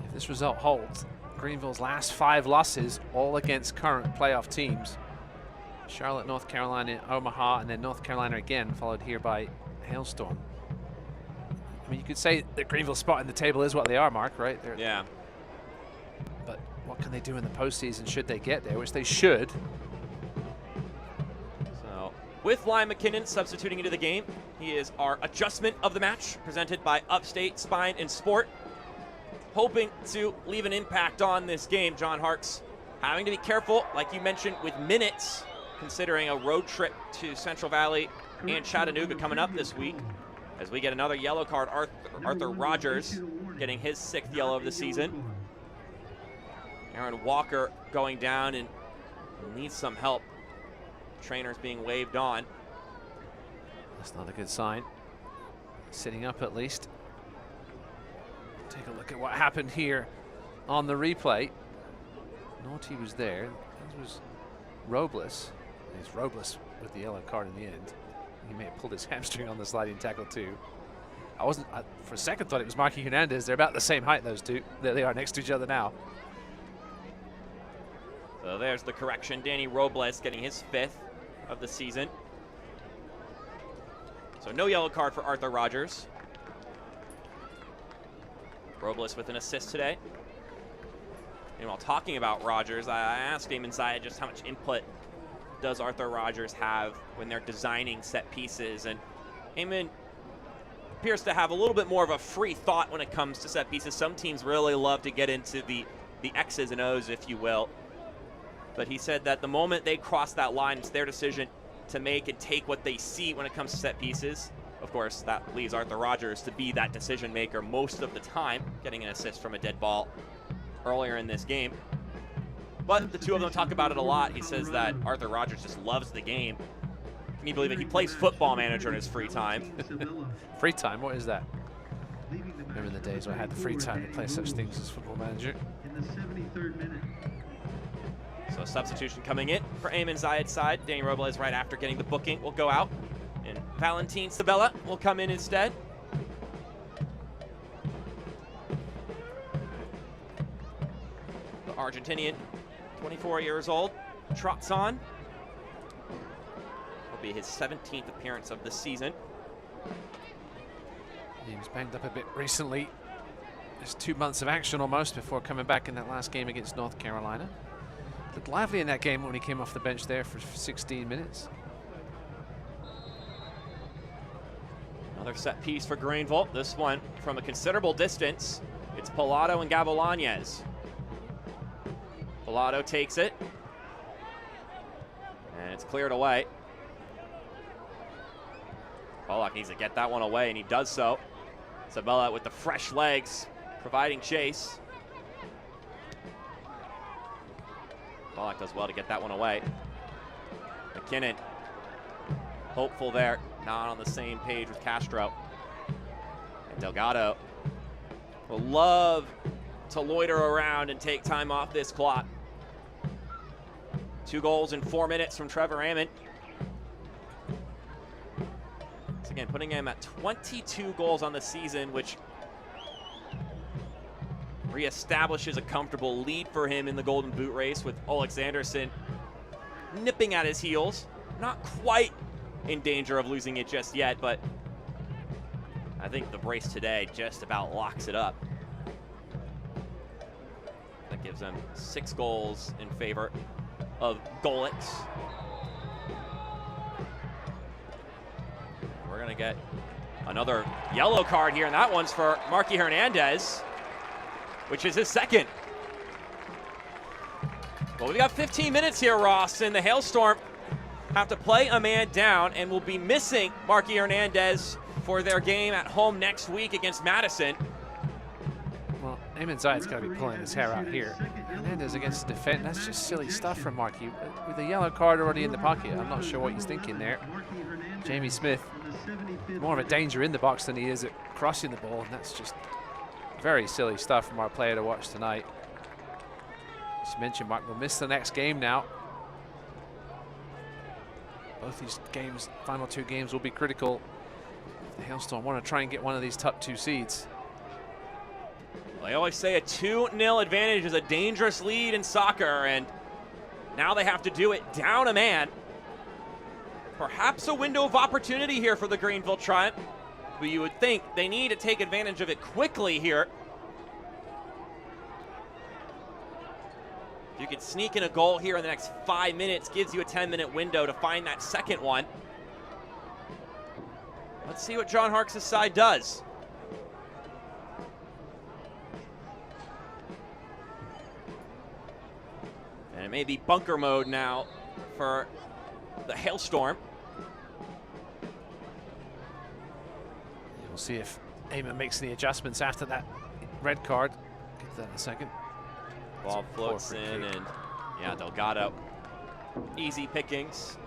If this result holds, Greenville's last 5 losses, all against current playoff teams. Charlotte, North Carolina, Omaha, and then North Carolina again, followed here by Hailstorm. I mean, you could say that Greenville's spot in the table is what they are, Mark, right? Yeah. But what can they do in the postseason should they get there, which they should? So, with Liam McKinnon substituting into the game, he is our adjustment of the match, presented by Upstate Spine and Sport. Hoping to leave an impact on this game. John Harkes having to be careful, like you mentioned, with minutes, considering a road trip to Central Valley and Chattanooga coming up this week as we get another yellow card. Arthur Rogers getting his 6th yellow of the season. Aaron Walker going down and needs some help. Trainers being waved on. That's not a good sign. Sitting up at least. Take a look at what happened here on the replay. Naughty was there. This was Robles. It's Robles with the yellow card in the end. He may have pulled his hamstring on the sliding tackle too. I for a second thought it was Marky Hernandez. They're about the same height, those two. There they are next to each other now. So there's the correction. Danny Robles getting his 5th of the season. So no yellow card for Arthur Rogers. Robles with an assist today. And while talking about Rogers, I asked Ammon Zayed just how much input does Arthur Rogers have when they're designing set pieces. And Ammon appears to have a little bit more of a free thought when it comes to set pieces. Some teams really love to get into the X's and O's, if you will. But he said that the moment they cross that line, it's their decision to make and take what they see when it comes to set pieces. Of course, that leaves Arthur Rogers to be that decision maker most of the time, getting an assist from a dead ball earlier in this game. But the two of them talk about it a lot. He says that Arthur Rogers just loves the game. Can you believe it? He plays Football Manager in his free time. Free time? What is that? Remember the days when I had the free time to play such things as Football Manager. In the 73rd minute. So a substitution coming in for Ammon Zayed's side. Danny Robles right after getting the booking will go out. And Valentin Sabella will come in instead. The Argentinian, 24 years old, trots on. Will be his 17th appearance of the season. He was banged up a bit recently. Just 2 months of action almost before coming back in that last game against North Carolina. Looked lively in that game when he came off the bench there for 16 minutes. Another set piece for Greenville. This one from a considerable distance. It's Pilato and Gavilanes. Pilato takes it. And it's cleared away. Pollock needs to get that one away, and he does so. Sabella with the fresh legs, providing chase. Pollock does well to get that one away. McKinnon, hopeful there, not on the same page with Castro. And Delgado will love to loiter around and take time off this clock. 2 goals in 4 minutes from Trevor Ammon. Once again, putting him at 22 goals on the season, which reestablishes a comfortable lead for him in the Golden Boot race, with Alexanderson nipping at his heels. Not quite in danger of losing it just yet, but I think the brace today just about locks it up. That gives them 6 goals in favor of Golitz. We're gonna get another yellow card here, and that one's for Marky Hernandez, which is his 2nd. Well, we've got 15 minutes here, Ross, and the Hailstorm have to play a man down and will be missing Marky Hernandez for their game at home next week against Madison. Well, Ammon Zayed's got to be pulling his hair out here. Hernandez against the defense, that's just silly stuff from Marky. With a yellow card already in the pocket, I'm not sure what he's thinking there. Jamie Smith, more of a danger in the box than he is at crossing the ball, and that's just very silly stuff from our player to watch tonight. As you mentioned, Mark will miss the next game now. Both these games, final 2 games, will be critical. The Hailstorm want to try and get one of these top 2 seeds. Well, they always say a 2-0 advantage is a dangerous lead in soccer, and now they have to do it down a man. Perhaps a window of opportunity here for the Greenville Triumph, but you would think they need to take advantage of it quickly here. If you could sneak in a goal here in the next 5 minutes, gives you a 10-minute window to find that second one. Let's see what John Harkes' side does. And it may be bunker mode now for the Hailstorm. We'll see if Ammon makes any adjustments after that red card. Get to that in a second. Ball floats in, and yeah, Delgado, easy pickings.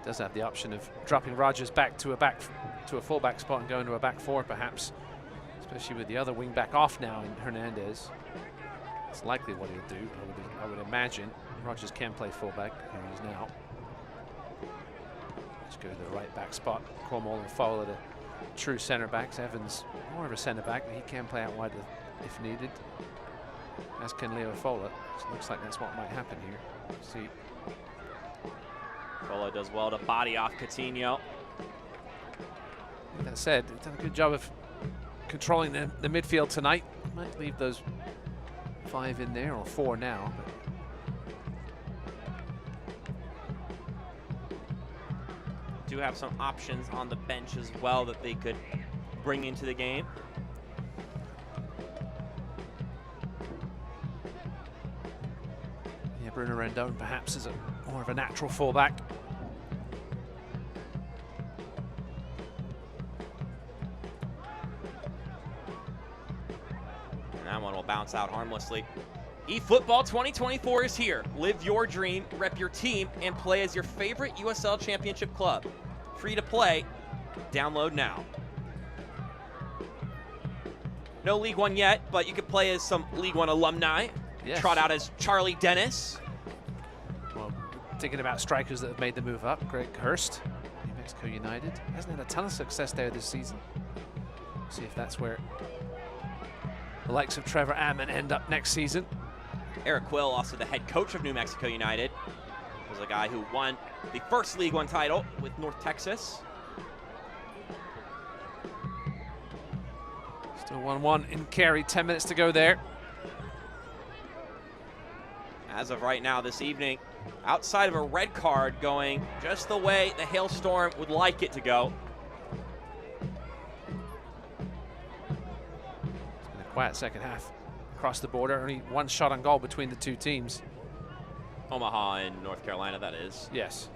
Does have the option of dropping Rogers back to a fullback spot and going to a back four, perhaps, especially with the other wing back off now in Hernandez. It's likely what he'll do. I would imagine. Rogers can play fullback, here he is now. Let's go to the right back spot. Cornwall and Fowler, the true centre backs. Evans, more of a centre back, but he can play out wide if needed, as can Leo Fowler. So it looks like that's what might happen here. Let's see. Fowler does well to body off Coutinho. That said, they've done a good job of controlling the midfield tonight. Might leave those 5 in there, or 4 now. But do have some options on the bench as well that they could bring into the game. Yeah, Bruno Rendon perhaps is more of a natural fullback. And that one will bounce out harmlessly. eFootball 2024 is here. Live your dream, rep your team, and play as your favorite USL Championship club. Free to play. Download now. No League One yet, but you could play as some League One alumni. Yes. Trot out as Charlie Dennis. Well, thinking about strikers that have made the move up. Greg Hurst, New Mexico United. Hasn't had a ton of success there this season. See if that's where the likes of Trevor Ammon end up next season. Eric Quill, also the head coach of New Mexico United, was a guy who won the first League One title with North Texas. Still 1-1 in Cary, 10 minutes to go there. As of right now this evening, outside of a red card going just the way the Hailstorm would like it to go. It's been a quiet second half across the border. Only 1 shot on goal between the 2 teams. Omaha and North Carolina, that is. Yes.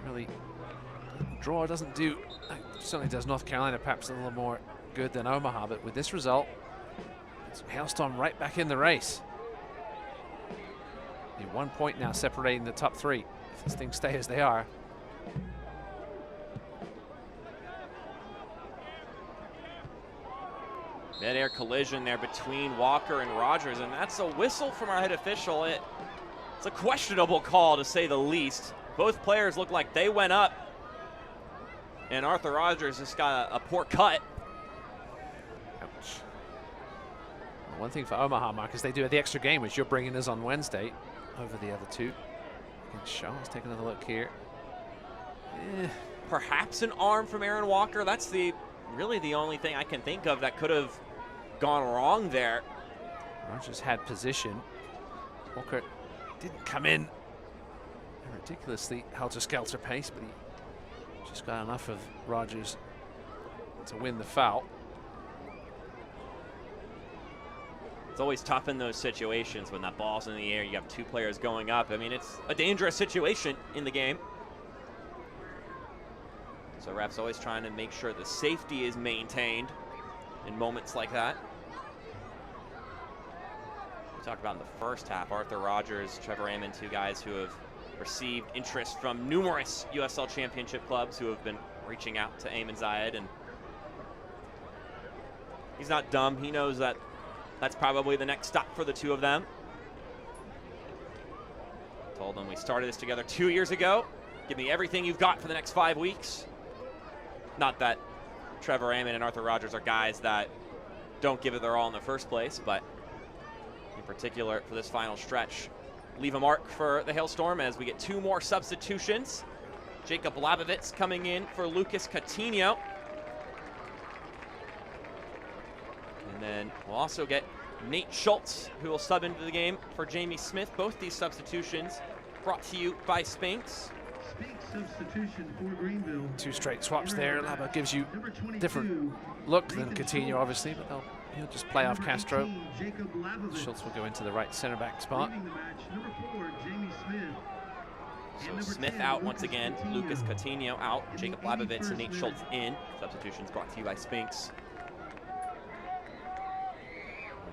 Really, draw doesn't do, certainly does North Carolina perhaps a little more good than Omaha, but with this result, it's Hailstorm right back in the race. 1 point now separating the top 3, if these things stay as they are. Mid-air collision there between Walker and Rogers, and that's a whistle from our head official. It's a questionable call, to say the least. Both players look like they went up, and Arthur Rogers just got a poor cut. Ouch. Well, one thing for Omaha, Mark, is they do have the extra game, which you're bringing us on Wednesday over the other 2. Against Shaw. Let's take another look here. Perhaps an arm from Aaron Walker. That's really the only thing I can think of that could have gone wrong there. Rogers had position. Walker didn't come in a ridiculously helter-skelter pace, but he just got enough of Rogers to win the foul. It's always tough in those situations when that ball's in the air. You have 2 players going up. I mean, it's a dangerous situation in the game. So refs always trying to make sure the safety is maintained in moments like that. We talked about in the first half, Arthur Rogers, Trevor Ammon, 2 guys who have received interest from numerous USL Championship clubs who have been reaching out to Ammon Zayed, and he's not dumb. He knows that that's probably the next stop for the 2 of them. Told them we started this together 2 years ago. Give me everything you've got for the next 5 weeks. Not that Trevor Ammon and Arthur Rogers are guys that don't give it their all in the first place, but in particular for this final stretch, leave a mark for the Hailstorm as we get 2 more substitutions. Jacob Labovitz coming in for Lucas Coutinho. And then we'll also get Nate Schultz, who will sub into the game for Jamie Smith. Both these substitutions brought to you by Spinks. Substitution for Greenville. 2 straight swaps there. Labo gives you a different look than Coutinho, obviously, but he'll just play off Castro. Schultz will go into the right center back spot. So Smith out once again, Lucas Coutinho out, Jacob Labovitz and Nate Schultz in. Substitutions brought to you by Spinks.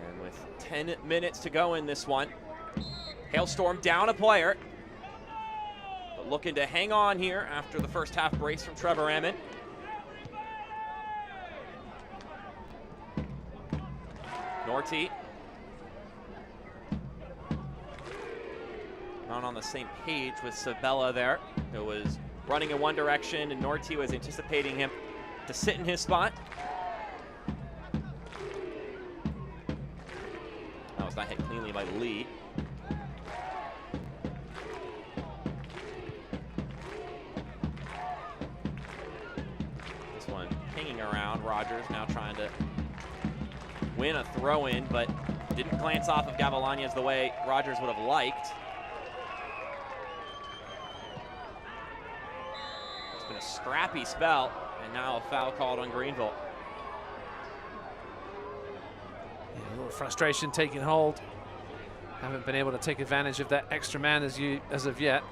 And with 10 minutes to go in this one, Hailstorm down a player, but looking to hang on here after the first half brace from Trevor Ammon. Norty not on the same page with Sabella there, who was running in one direction, and Norty was anticipating him to sit in his spot. That was not hit cleanly by Lee. This one hanging around. Rogers now trying to win a throw-in, but didn't glance off of Gavilanes the way Rogers would have liked. It's been a scrappy spell, and now a foul called on Greenville. Yeah, a little frustration taking hold. Haven't been able to take advantage of that extra man as of yet.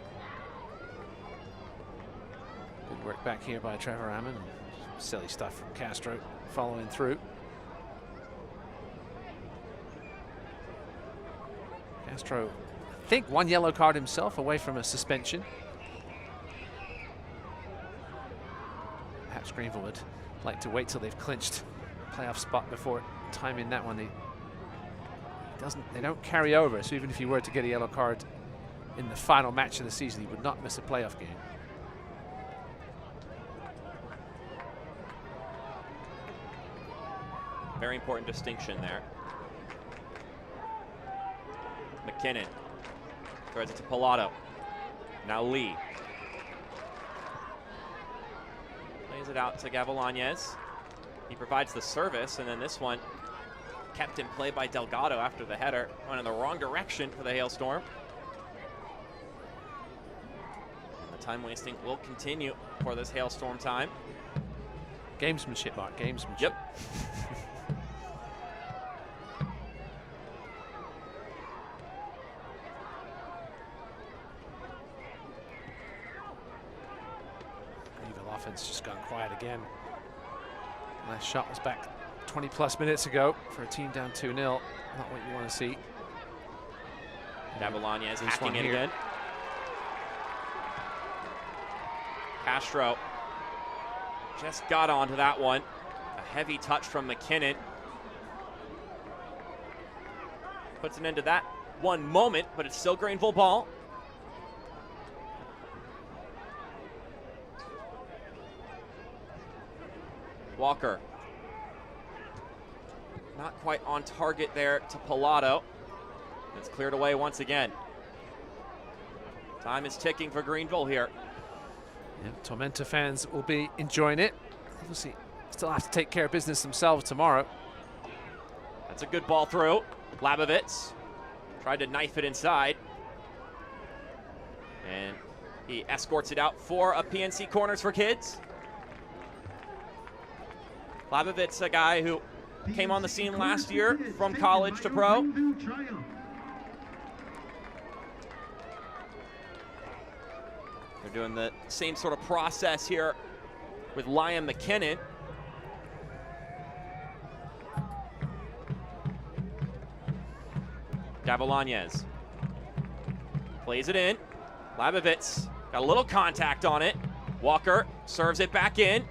Good work back here by Trevor Ammon. Silly stuff from Castro following through. Castro, I think, one yellow card himself away from a suspension. Perhaps Greenville would like to wait till they've clinched a playoff spot before timing that one. They don't carry over, so even if he were to get a yellow card in the final match of the season, he would not miss a playoff game. Very important distinction there. McKinnon throws it to Pilato. Now Lee. Plays it out to Gavilanes. He provides the service, and then this one kept in play by Delgado after the header. Went in the wrong direction for the Hailstorm. And the time wasting will continue for this Hailstorm time. Gamesmanship, Mark, gamesmanship. Yep. Offense just gone quiet again. Last shot was back 20+ minutes ago for a team down 2-0. Not what you want to see. Gavilanes hacking it again. Castro just got onto that one. A heavy touch from McKinnon. Puts an end to that one moment, but it's still Greenville ball. Walker. Not quite on target there to Pilato. It's cleared away once again. Time is ticking for Greenville here. Yeah, Tormenta fans will be enjoying it. Obviously, still have to take care of business themselves tomorrow. That's a good ball through. Labovitz tried to knife it inside. And he escorts it out for a PNC Corners for Kids. Labovitz, a guy who came on the scene last year from college to pro. They're doing the same sort of process here with Liam McKinnon. Gavilanes plays it in. Labovitz got a little contact on it. Walker serves it back in.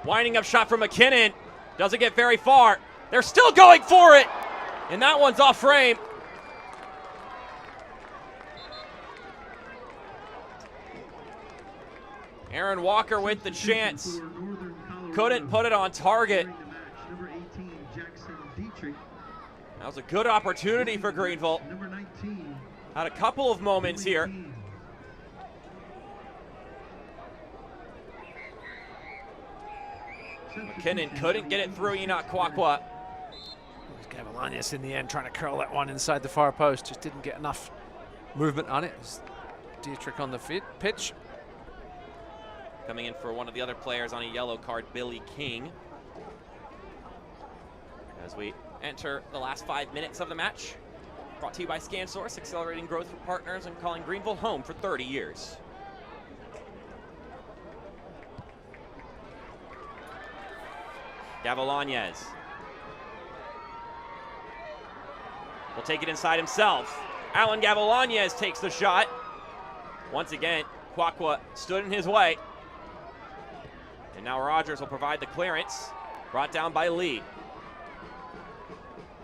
Winding up shot from McKinnon. Doesn't get very far. They're still going for it. And that one's off frame. Aaron Walker with the chance. Couldn't put it on target. That was a good opportunity for Greenville. Had a couple of moments here. McKinnon couldn't get it through Enoch Kwakwa. Gavilanes in the end trying to curl that one inside the far post. Just didn't get enough movement on it. Dietrich on the pitch. Coming in for one of the other players on a yellow card, Billy King. As we enter the last 5 minutes of the match. Brought to you by ScanSource, accelerating growth for partners and calling Greenville home for 30 years. Gavilanes will take it inside himself. Alan Gavilanes takes the shot. Once again, Kwakwa stood in his way. And now Rogers will provide the clearance. Brought down by Lee.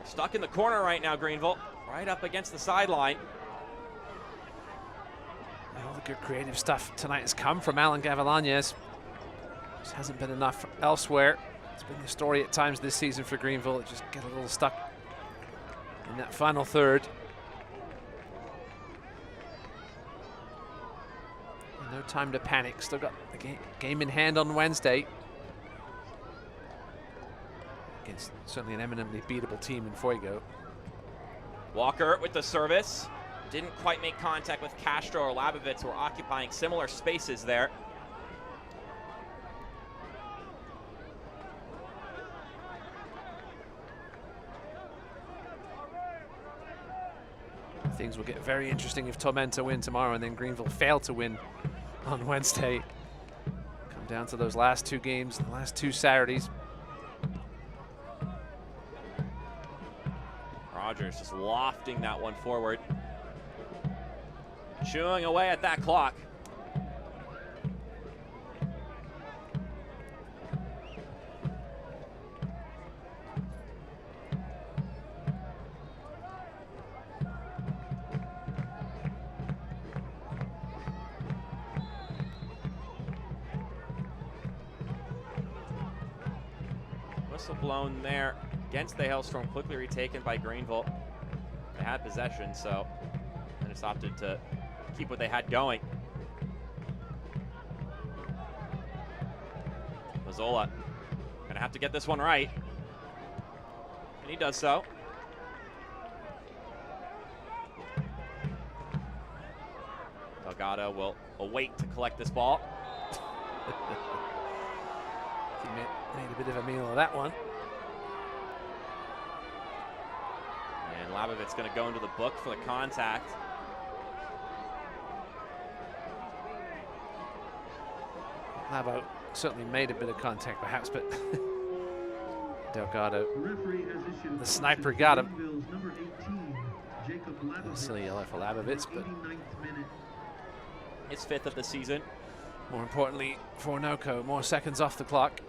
Stuck in the corner right now, Greenville. Right up against the sideline. All the good creative stuff tonight has come from Alan Gavilanes. Just hasn't been enough elsewhere. It's been the story at times this season for Greenville. It just get a little stuck in that final third. And no time to panic. Still got the game in hand on Wednesday. Against certainly an eminently beatable team in Fuego. Walker with the service. Didn't quite make contact with Castro or Labovitz, who are occupying similar spaces there. Things will get very interesting if Tormenta win tomorrow and then Greenville fail to win on Wednesday. Come down to those last two games, the last two Saturdays. Rogers just lofting that one forward. Chewing away at that clock. Whistle blown there against the Hailstorm, quickly retaken by Greenville. They had possession, so they just opted to keep what they had going. Mazzola gonna have to get this one right, and he does so. Delgado will await to collect this ball. He made a bit of a meal of that one. And Labovitz going to go into the book for the contact. Labo certainly made a bit of contact perhaps, but Delgado, the sniper, got him. A silly yellow for Labovitz, but his 5th of the season. More importantly for Noko, more seconds off the clock.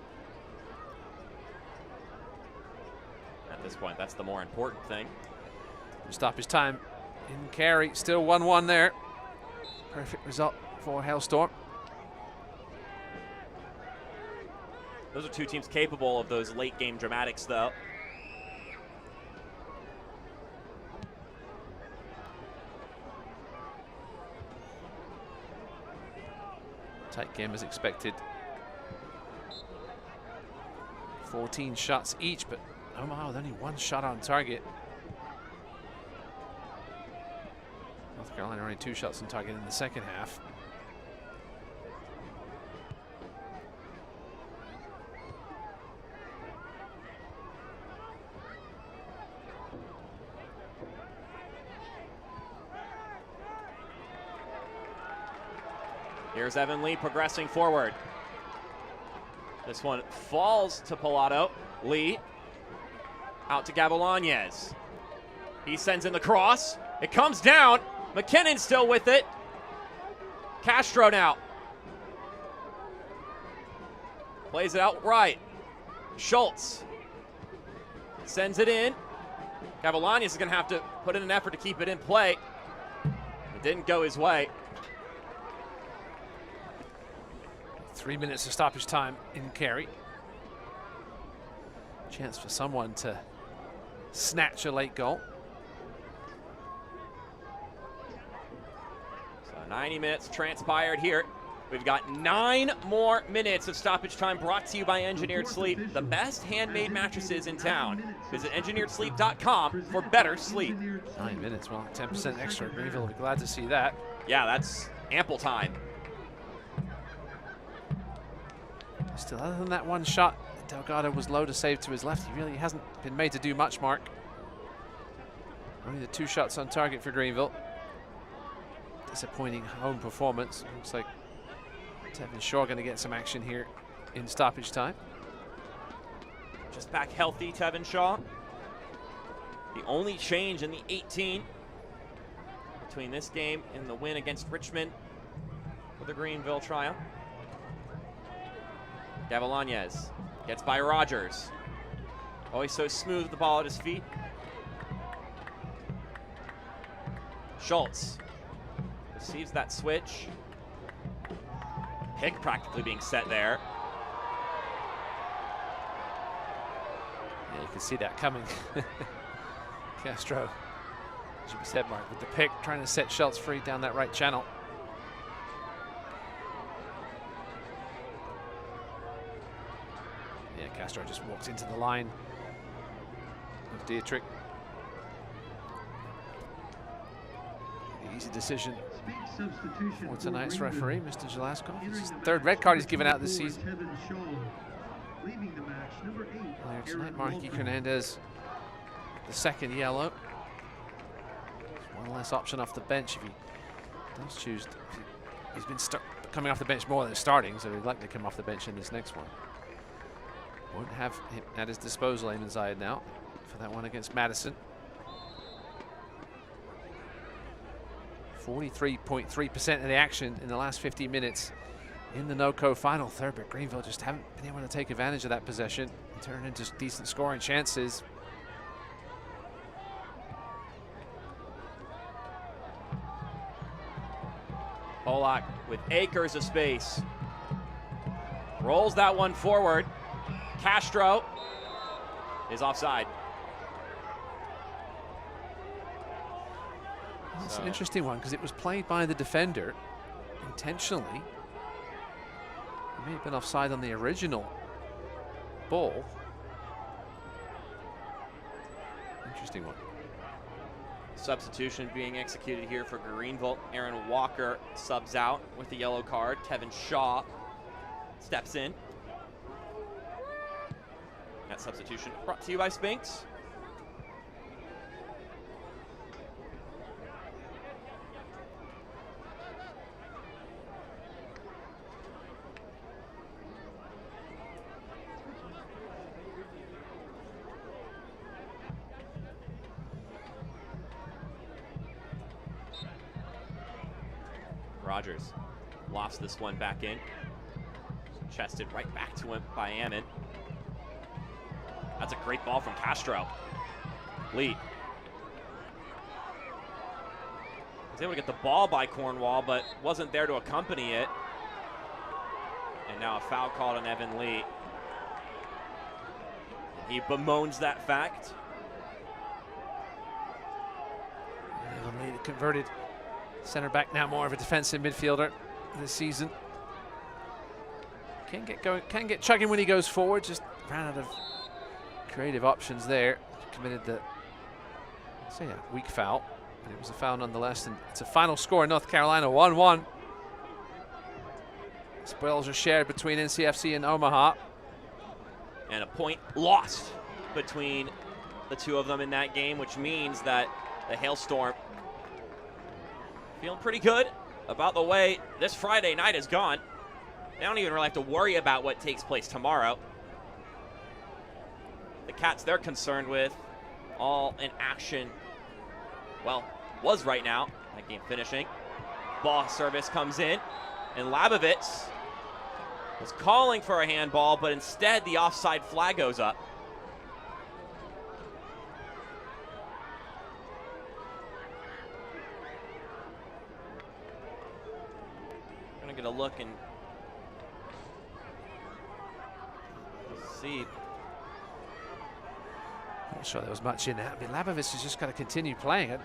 At this point, that's the more important thing. Stop his time in carry. Still 1-1 there. Perfect result for Hailstorm. Those are two teams capable of those late game dramatics, though. Tight game as expected. 14 shots each, but Omaha with only one shot on target. North Carolina only 2 shots on target in the second half. Here's Evan Lee progressing forward. This one falls to Pilato. Lee out to Gavilanes. He sends in the cross. It comes down. McKinnon still with it. Castro now. Plays it out right. Schultz sends it in. Gavilanes is going to have to put in an effort to keep it in play. It didn't go his way. 3 minutes of stoppage time in carry. Chance for someone to snatch a late goal. So 90 minutes transpired here. We've got 9 more minutes of stoppage time brought to you by Engineered Sleep, the best handmade mattresses in town. Visit engineeredsleep.com for better sleep. 9 minutes, well, 10% extra. Greenville will be glad to see that. Yeah, that's ample time. Still, other than that one shot, Delgado was low to save to his left. He really hasn't been made to do much, Mark. Only the 2 shots on target for Greenville. Disappointing home performance. Looks like Tevin Shaw going to get some action here in stoppage time. Just back healthy, Tevin Shaw. The only change in the 18 between this game and the win against Richmond with a Greenville triumph. Gavilanes gets by Rogers. Always so smooth with the ball at his feet. Schultz receives that switch. Pick practically being set there. Yeah, you can see that coming. Castro, as you said, Mark, with the pick, trying to set Schultz free down that right channel. Yeah, Castro just walked into the line of Dietrich. The easy decision for tonight's referee, Mr. Jalasko. It's his 3rd red card he's given out this season. There tonight, Marky Hernandez, the 2nd yellow. One less option off the bench if he does choose. He's been coming off the bench more than starting, so he'd like to come off the bench in this next one. Won't have him at his disposal, Ammon Zayed now, for that one against Madison. 43.3% of the action in the last 50 minutes in the NOCO final third, but Greenville just haven't been able to take advantage of that possession and turn into decent scoring chances. Polak with acres of space. Rolls that one forward. Castro is offside. It's an interesting one because it was played by the defender intentionally. It may have been offside on the original ball. Interesting one. Substitution being executed here for Greenville. Aaron Walker subs out with the yellow card. Tevin Shaw steps in. That substitution brought to you by Spinks. Rogers lost this one back in. Chested right back to him by Ammon. That's a great ball from Castro. Lead. Was able to get the ball by Cornwall, but wasn't there to accompany it. And now a foul called on Evan Lee. He bemoans that fact. Evan Lee, the converted center back, now more of a defensive midfielder this season. Can get chugging when he goes forward, just ran out of creative options there. Committed the, say, a weak foul, but it was a foul nonetheless, and it's a final score in North Carolina, 1-1. Spoils are shared between NCFC and Omaha. And a point lost between the two of them in that game, which means that the Hailstorm feeling pretty good about the way this Friday night has gone. They don't even really have to worry about what takes place tomorrow. The Cats they're concerned with, all in action, well, was right now. That game finishing. Ball service comes in, and Labovitz was calling for a handball, but instead the offside flag goes up. Gonna get a look and see. Not sure there was much in that. I mean, Labovitz has just got to continue playing it.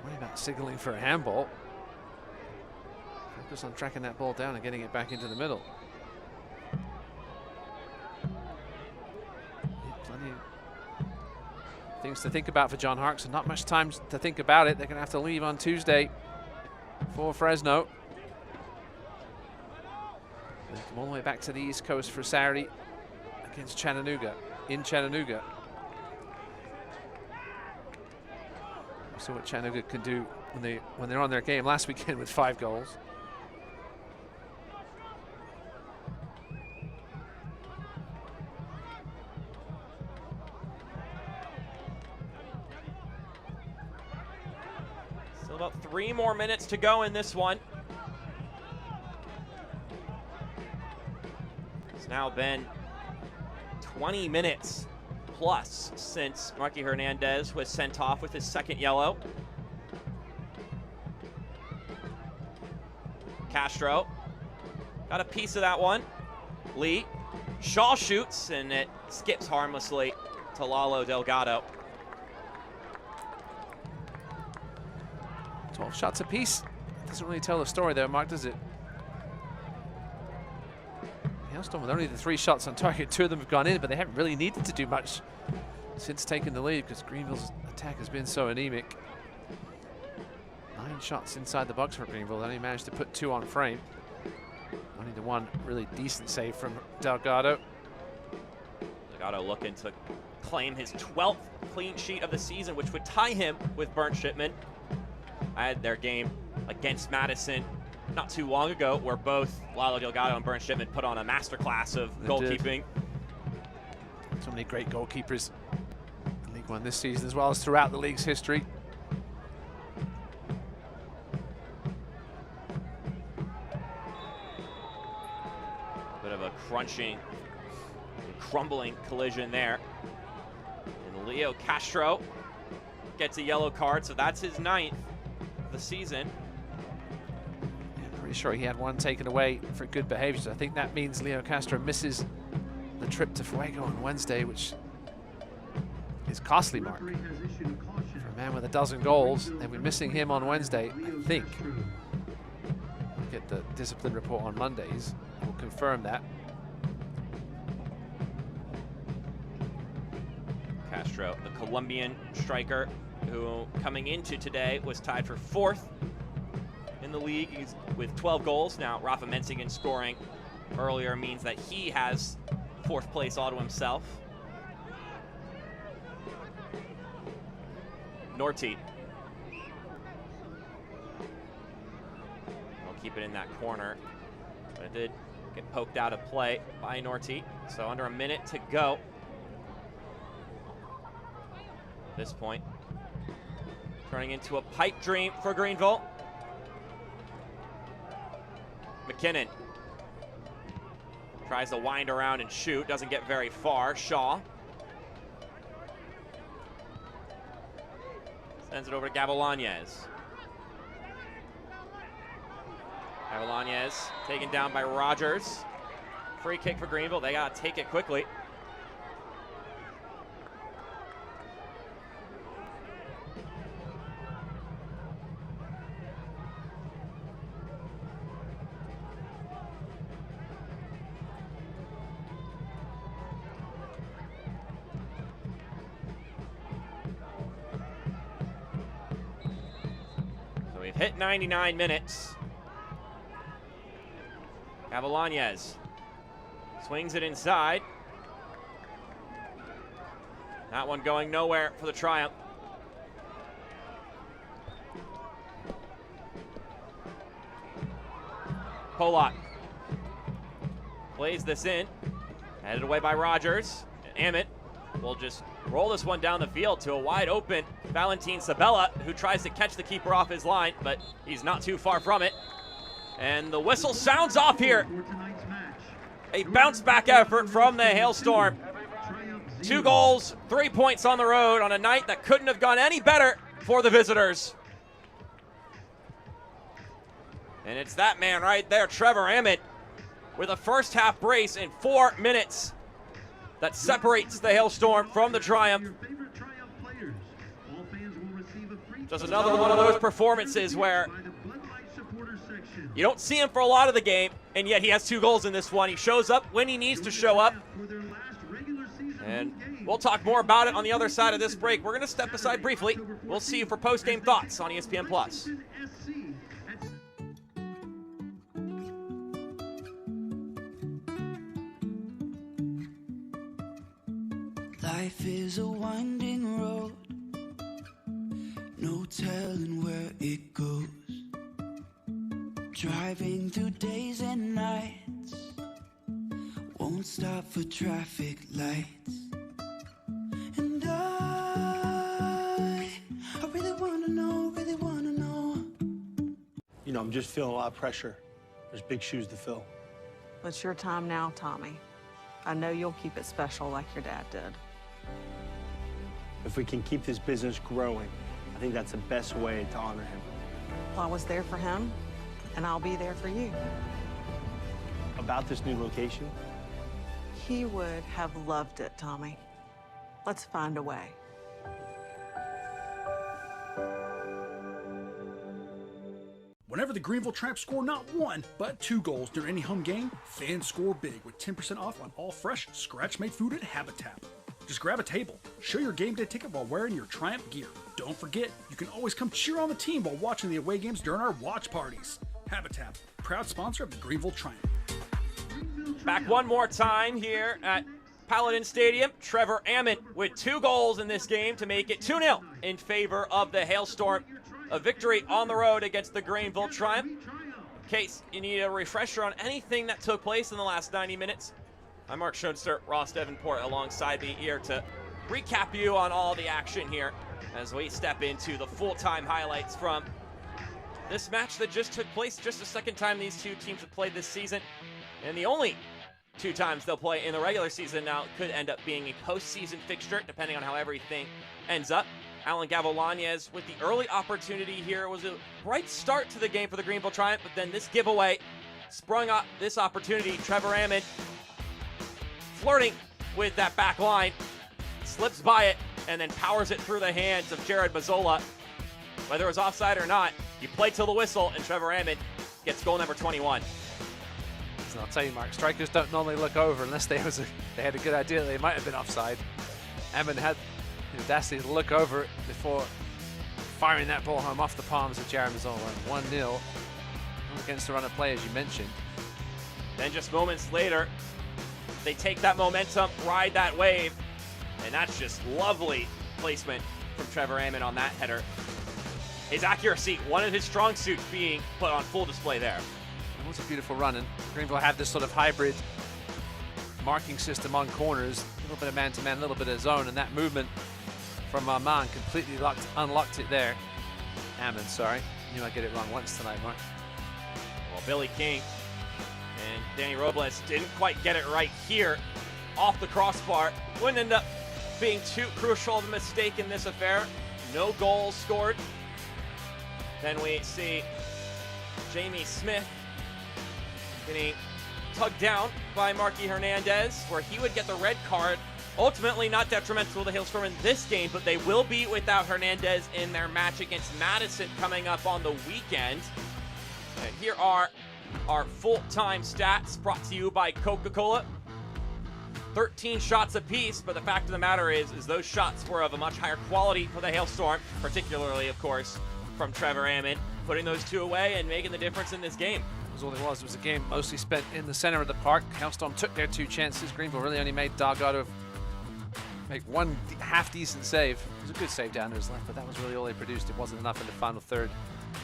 Worry about signaling for a handball. Focus on tracking that ball down and getting it back into the middle. Plenty of things to think about for John Harkes, and not much time to think about it. They're going to have to leave on Tuesday for Fresno. They come all the way back to the East Coast for Saturday against Chattanooga, in Chattanooga. So what Chattanooga can do when they're on their game last weekend with 5 goals. Still about 3 more minutes to go in this one. It's now been 20 minutes plus since Marky Hernandez was sent off with his 2nd yellow. Castro got a piece of that one. Lee. Shaw shoots, and it skips harmlessly to Lalo Delgado. 12 shots apiece. Doesn't really tell the story there, Mark, does it? Hailstorm with only the 3 shots on target. 2 of them have gone in, but they haven't really needed to do much since taking the lead because Greenville's attack has been so anemic. 9 shots inside the box for Greenville. They only managed to put 2 on frame. Only the 1 really decent save from Delgado. Delgado looking to claim his 12th clean sheet of the season, which would tie him with Bernd Shipman. I had their game against Madison not too long ago, where both Lalo Delgado and Bernd Shipman put on a masterclass of goalkeeping. So many great goalkeepers in League One this season, as well as throughout the league's history. A bit of a crunching, crumbling collision there. And Leo Castro gets a yellow card, so that's his 9th of the season. Pretty sure he had 1 taken away for good behavior. So I think that means Leo Castro misses the trip to Fuego on Wednesday, which is costly, Mark. For a man with a dozen goals, and we're missing him on Wednesday, I think. We'll get the discipline report on Mondays. We'll confirm that. Castro, the Colombian striker, who coming into today was tied for 4th in the league. He's with 12 goals. Now, Rafa Mensingen scoring earlier means that he has 4th place all to himself. Norty. We'll keep it in that corner. But it did get poked out of play by Norty. So under a minute to go. At this point, turning into a pipe dream for Greenville. McKinnon tries to wind around and shoot, doesn't get very far. Shaw sends it over to Gavilanes. Gavilanes taken down by Rogers. Free kick for Greenville. They gotta take it quickly. Hit 99 minutes. Gavilanes swings it inside. That one going nowhere for the Triumph. Polak plays this in. Headed away by Rogers. And Ammon will just roll this one down the field to a wide open Valentin Sabella, who tries to catch the keeper off his line, but he's not too far from it. And the whistle sounds off here. A bounce back effort from the Hailstorm. 2 goals, 3 points on the road on a night that couldn't have gone any better for the visitors. And it's that man right there, Trevor Ammon, with a first half brace in 4 minutes that separates the Hailstorm from the Triumph. Just another one of those performances where you don't see him for a lot of the game, and yet he has 2 goals in this one. He shows up when he needs to show up. And we'll talk more about it on the other side of this break. We're going to step aside briefly. We'll see you for post-game thoughts on ESPN+. Life is a winding road. No time telling where it goes. Driving through days and nights, won't stop for traffic lights. And I really wanna know, really wanna know. You know, I'm just feeling a lot of pressure. There's big shoes to fill. It's your time now, Tommy. I know you'll keep it special like your dad did. If we can keep this business growing, I think that's the best way to honor him. Well, I was there for him, and I'll be there for you. About this new location, He would have loved it, Tommy. Let's find a way. Whenever the Greenville Tramps score not 1, but 2 goals during any home game, fans score big with 10% off on all fresh, scratch-made food at Habitat. Just grab a table, show your game day ticket while wearing your Triumph gear. Don't forget, you can always come cheer on the team while watching the away games during our watch parties. Habitat, proud sponsor of the Greenville Triumph. Back one more time here at Paladin Stadium. Trevor Ammon with 2 goals in this game to make it 2-0 in favor of the Hailstorm. A victory on the road against the Greenville Triumph. In case you need a refresher on anything that took place in the last 90 minutes, I'm Mark Schoenstert, Ross Davenport alongside me here to recap you on all the action here as we step into the full-time highlights from this match that just took place. Just the second time these two teams have played this season, and the only 2 times they'll play in the regular season. Now it could end up being a postseason fixture depending on how everything ends up. Alan Gavilanes with the early opportunity here. It was a bright start to the game for the Greenville Triumph, but then this giveaway sprung up this opportunity. Trevor Ammon flirting with that back line, slips by it, and then powers it through the hands of Jared Mazzola. Whether it was offside or not, you play till the whistle, and Trevor Ammon gets goal number 21. So I'll tell you, Mark, strikers don't normally look over unless they had a good idea that they might have been offside. Ammon had the audacity to look over it before firing that ball home off the palms of Jared Mazzola. 1-0 against the run of play, as you mentioned. Then just moments later, they take that momentum, ride that wave, and that's just lovely placement from Trevor Ammon on that header. His accuracy, one of his strong suits, being put on full display there. It was a beautiful run, and Greenville had this sort of hybrid marking system on corners, a little bit of man-to-man, a little bit of zone, and that movement from Ammon completely unlocked it there. Ammon, sorry. Knew I'd get it wrong once tonight, Mark. Well, Billy King and Danny Robles didn't quite get it right here off the crossbar. Wouldn't end up being too crucial of a mistake in this affair. No goals scored. Then we see Jamie Smith getting tugged down by Marky Hernandez, where he would get the red card. Ultimately not detrimental to the Hailstorm in this game, but they will be without Hernandez in their match against Madison coming up on the weekend. And here are our full-time stats brought to you by Coca-Cola. 13 shots apiece, but the fact of the matter is those shots were of a much higher quality for the Hailstorm, particularly, of course, from Trevor Ammon, putting those 2 away and making the difference in this game. Was all it was. It was a game mostly spent in the center of the park. Hailstorm took their 2 chances. Greenville really only made Delgado make 1 half-decent save. It was a good save down to his left, but that was really all they produced. It wasn't enough in the final third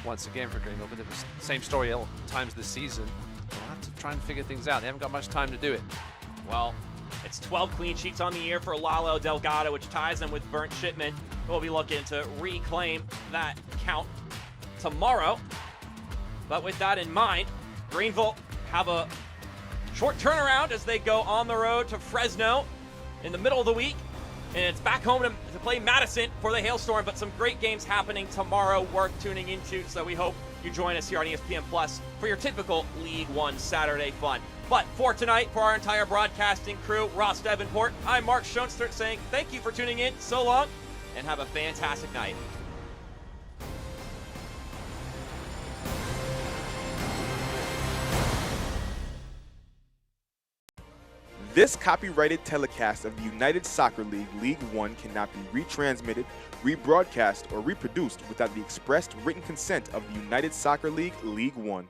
once again for Greenville, but it was the same story all times this season. They'll have to try and figure things out. They haven't got much time to do it. Well, it's 12 clean sheets on the year for Lalo Delgado, which ties them with Bernd Shipman. We'll be looking to reclaim that count tomorrow. But with that in mind, Greenville have a short turnaround as they go on the road to Fresno in the middle of the week. And it's back home to play Madison for the Hailstorm, but some great games happening tomorrow worth tuning into. So we hope you join us here on ESPN Plus for your typical League One Saturday fun. But for tonight, for our entire broadcasting crew, Ross Davenport, I'm Mark Schoenstert saying thank you for tuning in. So long, and have a fantastic night. This copyrighted telecast of the United Soccer League League One cannot be retransmitted, rebroadcast, or reproduced without the expressed written consent of the United Soccer League League One.